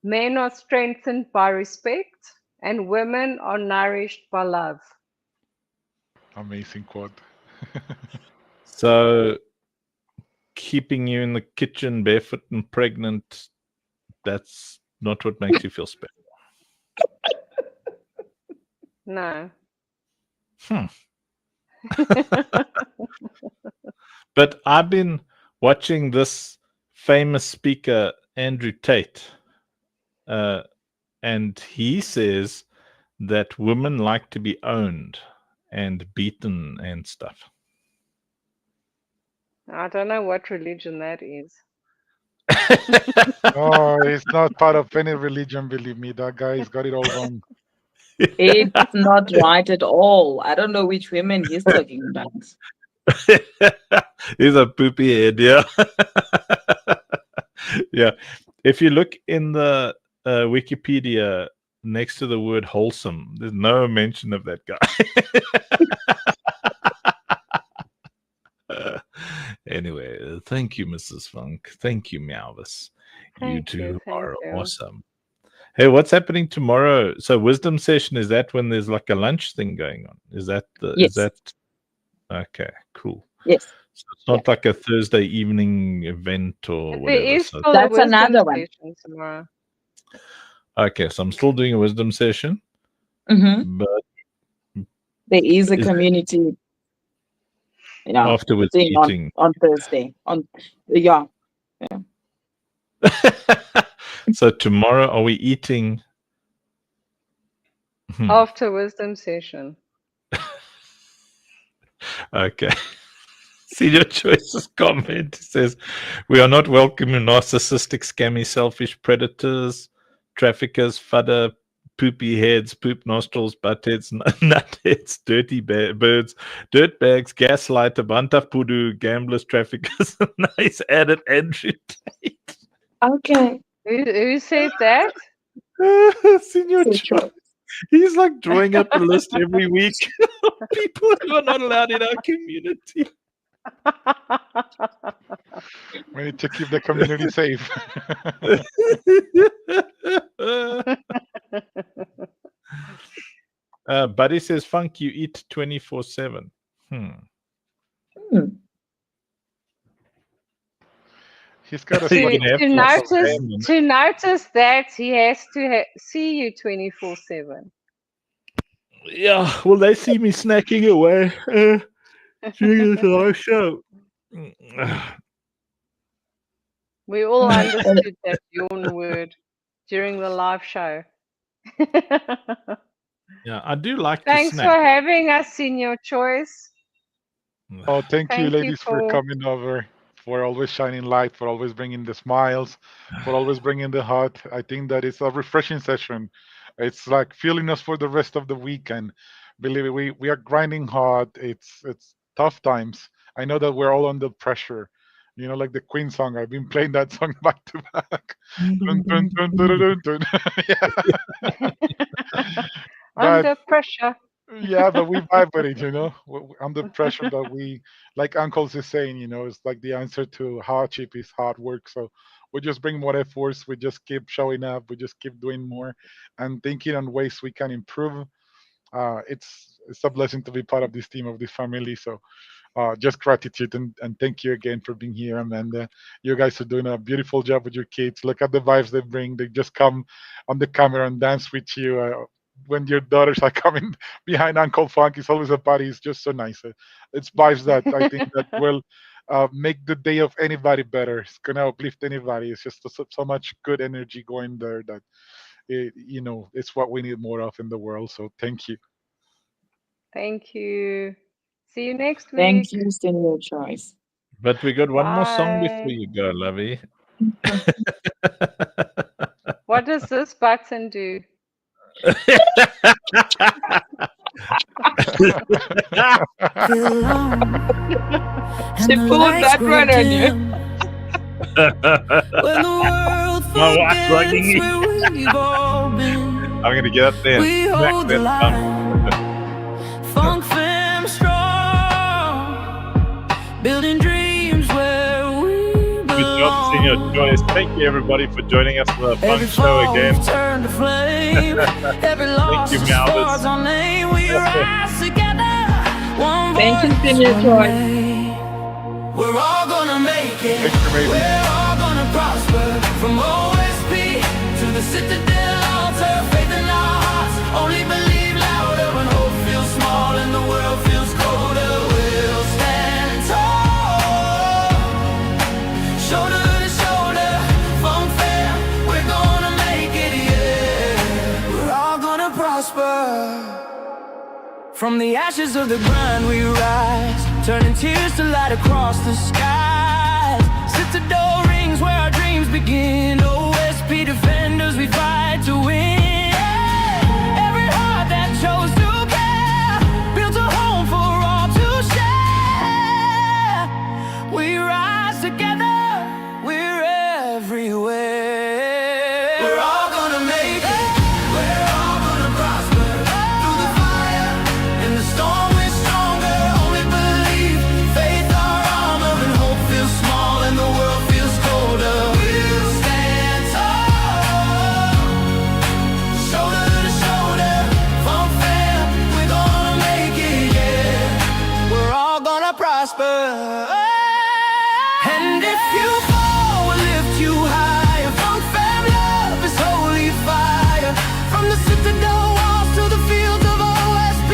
men are strengthened by respect and women are nourished by love. Amazing quote. So, keeping you in the kitchen barefoot and pregnant, that's not what makes you feel special. No. But I've been watching this famous speaker, Andrew Tate, and he says that women like to be owned and beaten and stuff. I don't know what religion that is. Oh, it's not part of any religion, believe me. That guy's got it all wrong. It's not right at all. I don't know which women he's talking about. He's a poopy head, yeah. Yeah. If you look in the Wikipedia next to the word wholesome, there's no mention of that guy. Anyway, thank you, Mrs. Funk. Thank you, Meowvis. You two are awesome. Hey, what's happening tomorrow? So, wisdom session, is that when there's like a lunch thing going on? Is that the Yes. is that okay, cool. Yes. So it's not like a Thursday evening event or There whatever. is So, still a That's wisdom another one. session tomorrow. okay, so I'm still doing a wisdom session, Mhm. but There is a Is it- community, afterwards thing eating. on Thursday. Yeah. So tomorrow, are we eating? After wisdom session. Okay. See your choices comment. It says, we are not welcoming narcissistic, scammy, selfish predators, traffickers, fudder, poopy heads, poop nostrils, butt heads, nut heads, dirty birds, dirt bags, gaslighter, bantapudu, gamblers, traffickers. Nice added Andrew Tate. Okay. Who said that? Senior choice. He's like drawing up a list every week of people who are not allowed in our community. We need to keep the community safe. Buddy says, Funk, you eat 24/7. He's got a to, spot have to to notice understand. to notice that he has to see you 24/7. Yeah, well, they see me snacking away during the live show. We all understood that yawn word during the live show. Yeah, I do like Thanks to for snack. having us in your choice. Oh, thank you, Thank you ladies, for for- coming over, for always shining light, for always bringing the smiles, for always bringing the heart. I think that it's a refreshing session. It's like fueling us for the rest of the week. And believe me, we are grinding hard. It's tough times. I know that we're all under pressure. You know, like the Queen song. I've been playing that song back to back. Dun, dun, dun, dun, dun, dun. Yeah. Under pressure. Yeah, but we vibe with it, you know. Under pressure that we, like Uncles is saying, you know, it's like the answer to hardship is hard work. So we just bring more efforts. We just keep showing up. We just keep doing more and thinking on ways we can improve. It's a blessing to be part of this team, of this family. So just gratitude and thank you again for being here, Amanda. You guys are doing a beautiful job with your kids. Look at the vibes they bring. They just come on the camera and dance with you. When your daughters are coming behind Uncle Funk, it's always a party. It's just so nice. It's vibes that I think that will make the day of anybody better. It's gonna uplift anybody. It's just so much good energy going there that you know, it's what we need more of in the world. So thank you. Thank you. See you next week. Thank you, Senior Choice. But we got one more song Bye. before you go, Lovey. What does this button do? She pulled that one on you. When the world My wife's forgets hugging me. where we've all been. I'm gonna get up there. We and smack hold the that line. Funk fam strong, building dreams where we Good job, Senor belong. Joyce. Thank you, everybody, for joining us for the fun Every show fall again. we've turned to flame. Every loss you, is Malvis. scars our name. We rise together. One Thank you, voice, Senior one Joy. way. We're all gonna make it. Thanks for making We're all gonna prosper. From OSP to the Citadel altar, faith in our hearts. Only believe louder when hope feels small and the world feels colder. We'll stand tall, shoulder to shoulder. Funk fam, we're gonna make it, yeah. We're all gonna prosper. From the ashes of the grind we rise, turning tears to light across the skies. Citadel rings where our dreams begin. OSP defenders, we fight to win. Every heart that chose to care built a home for all to share. We rise together, we're everywhere. We're all gonna make it. We're all gonna prosper. Through the fire, in the storm, we're stronger. Only believe, faith our armor, and hope feels small and the world feels colder. We'll stand tall, shoulder to shoulder. Funk fam, we're gonna make it, yeah. We're all gonna prosper. And if you fall, we'll lift you higher. Funk fam, love is holy fire. From the Citadel walls to the fields of OSP.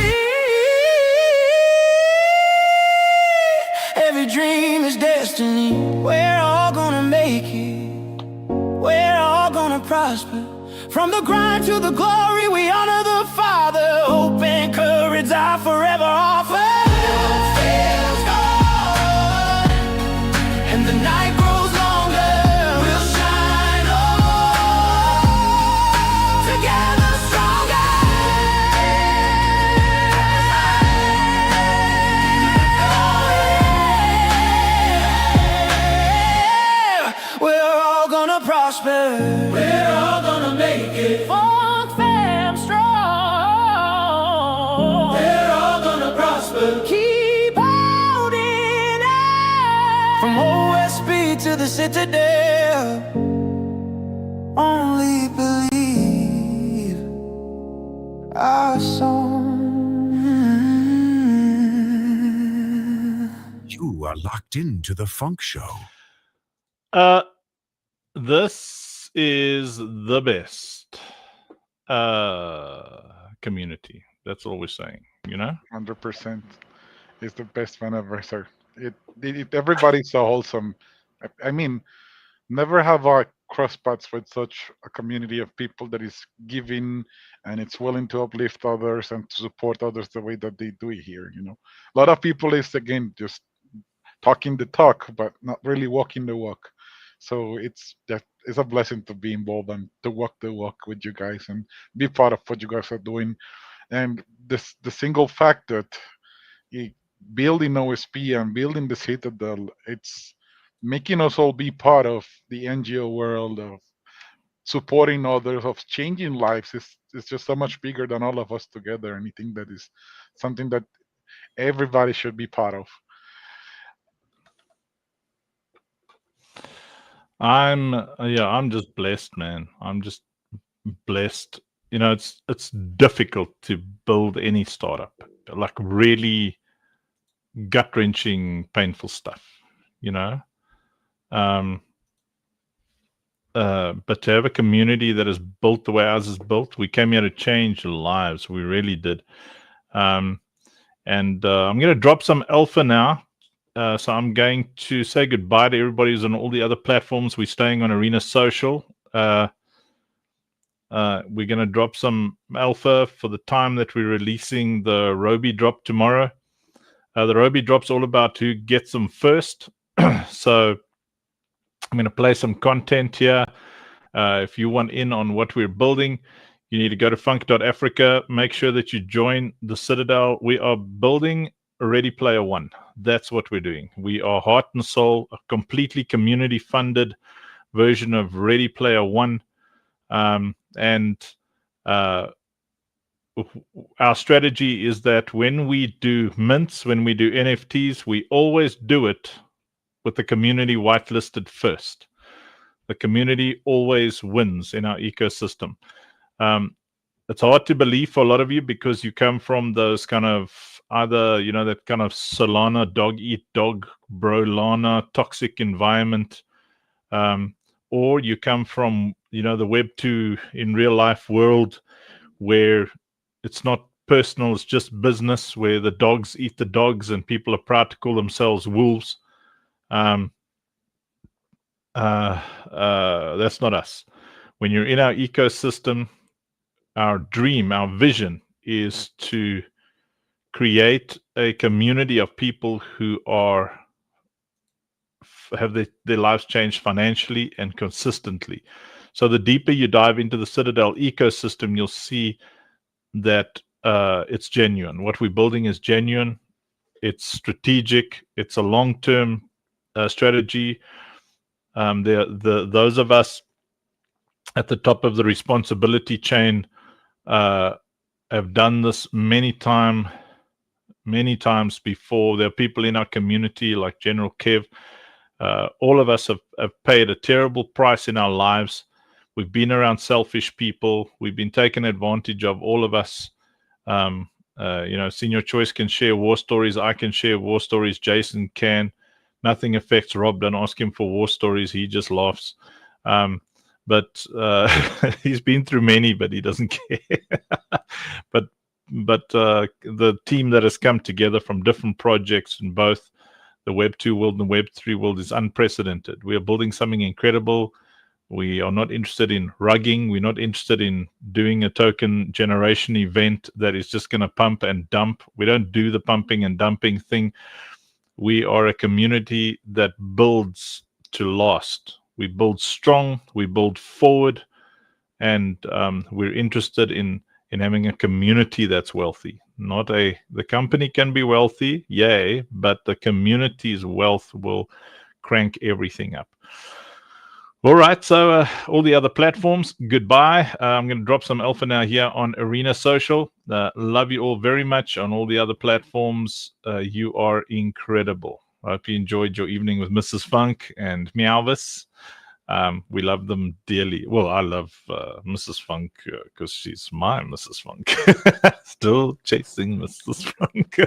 Every dream is destiny. We're all gonna make it. We're all gonna prosper. From the grind to the glory, we honor the Father. Hope and courage are forever offer. Feels gone, and the night grows longer. We'll shine on, together stronger. We're all gonna prosper. We're all gonna make it. Funk fam strong. We're all gonna prosper. Keep holding on. From OSP to the Citadel. Only believe our song. You are locked into the Funk Show. This is the best community. That's all we're saying, you know? 100% is the best one ever, sir. Everybody's so wholesome. I mean, never have I crossed paths with such a community of people that is giving and it's willing to uplift others and to support others the way that they do it here. You know, a lot of people is again just talking the talk, but not really walking the walk. So it's a blessing to be involved and to walk the walk with you guys and be part of what you guys are doing. And the single fact that building OSP and building the Citadel, it's making us all be part of the NGO world of supporting others, of changing lives. It's just so much bigger than all of us together. And I think that is something that everybody should be part of. I'm just blessed, man. I'm just blessed. You know, it's difficult to build any startup, like really gut-wrenching, painful stuff, you know. But to have a community that is built the way ours is built, we came here to change lives. We really did. And I'm going to drop some alpha now. So I'm going to say goodbye to everybody who's on all the other platforms. We're staying on Arena Social. We're going to drop some alpha for the time that we're releasing the Roby drop tomorrow. The Roby drop's all about who gets them first. So I'm going to play some content here. If you want in on what we're building, You need to go to funk.africa. Make sure that you join the Citadel. We are building Ready Player One. That's what we're doing. We are heart and soul, a completely community funded version of Ready Player One. Our strategy is that when we do mints, when we do NFTs, we always do it with the community whitelisted first. The community always wins in our ecosystem. It's hard to believe for a lot of you because you come from those kind of either, that kind of Solana, dog eat dog, Brolana, toxic environment, or you come from, the Web 2 in real life world where it's not personal, it's just business, where the dogs eat the dogs and people are proud to call themselves wolves. That's not us. When you're in our ecosystem, our dream, our vision is to create a community of people who have their lives changed financially and consistently. So the deeper you dive into the Citadel ecosystem, you'll see that it's genuine. What we're building is genuine. It's strategic. It's a long-term strategy. Those of us at the top of the responsibility chain have done this many times before. There are people in our community like General Kev. All of us have paid a terrible price in our lives. We've been around selfish people. We've been taken advantage of, all of us. Senior Choice can share war stories. I can share war stories. Jason can. Nothing affects Rob. Don't ask him for war stories. He just laughs. But he's been through many, but he doesn't care. But the team that has come together from different projects in both the Web 2 world and the Web 3 world is unprecedented. We are building something incredible. We are not interested in rugging. We're not interested in doing a token generation event that is just going to pump and dump. We don't do the pumping and dumping thing. We are a community that builds to last. We build strong, we build forward, and we're interested in having a community that's wealthy. The company can be wealthy, yay, but the community's wealth will crank everything up. All right, so all the other platforms, goodbye. I'm going to drop some alpha now here on Arena Social. Love you all very much on all the other platforms. You are incredible. I hope you enjoyed your evening with Mrs. Funk and Meowvis. We love them dearly. Well, I love Mrs. Funk because she's my Mrs. Funk. Still chasing Mrs. Funk.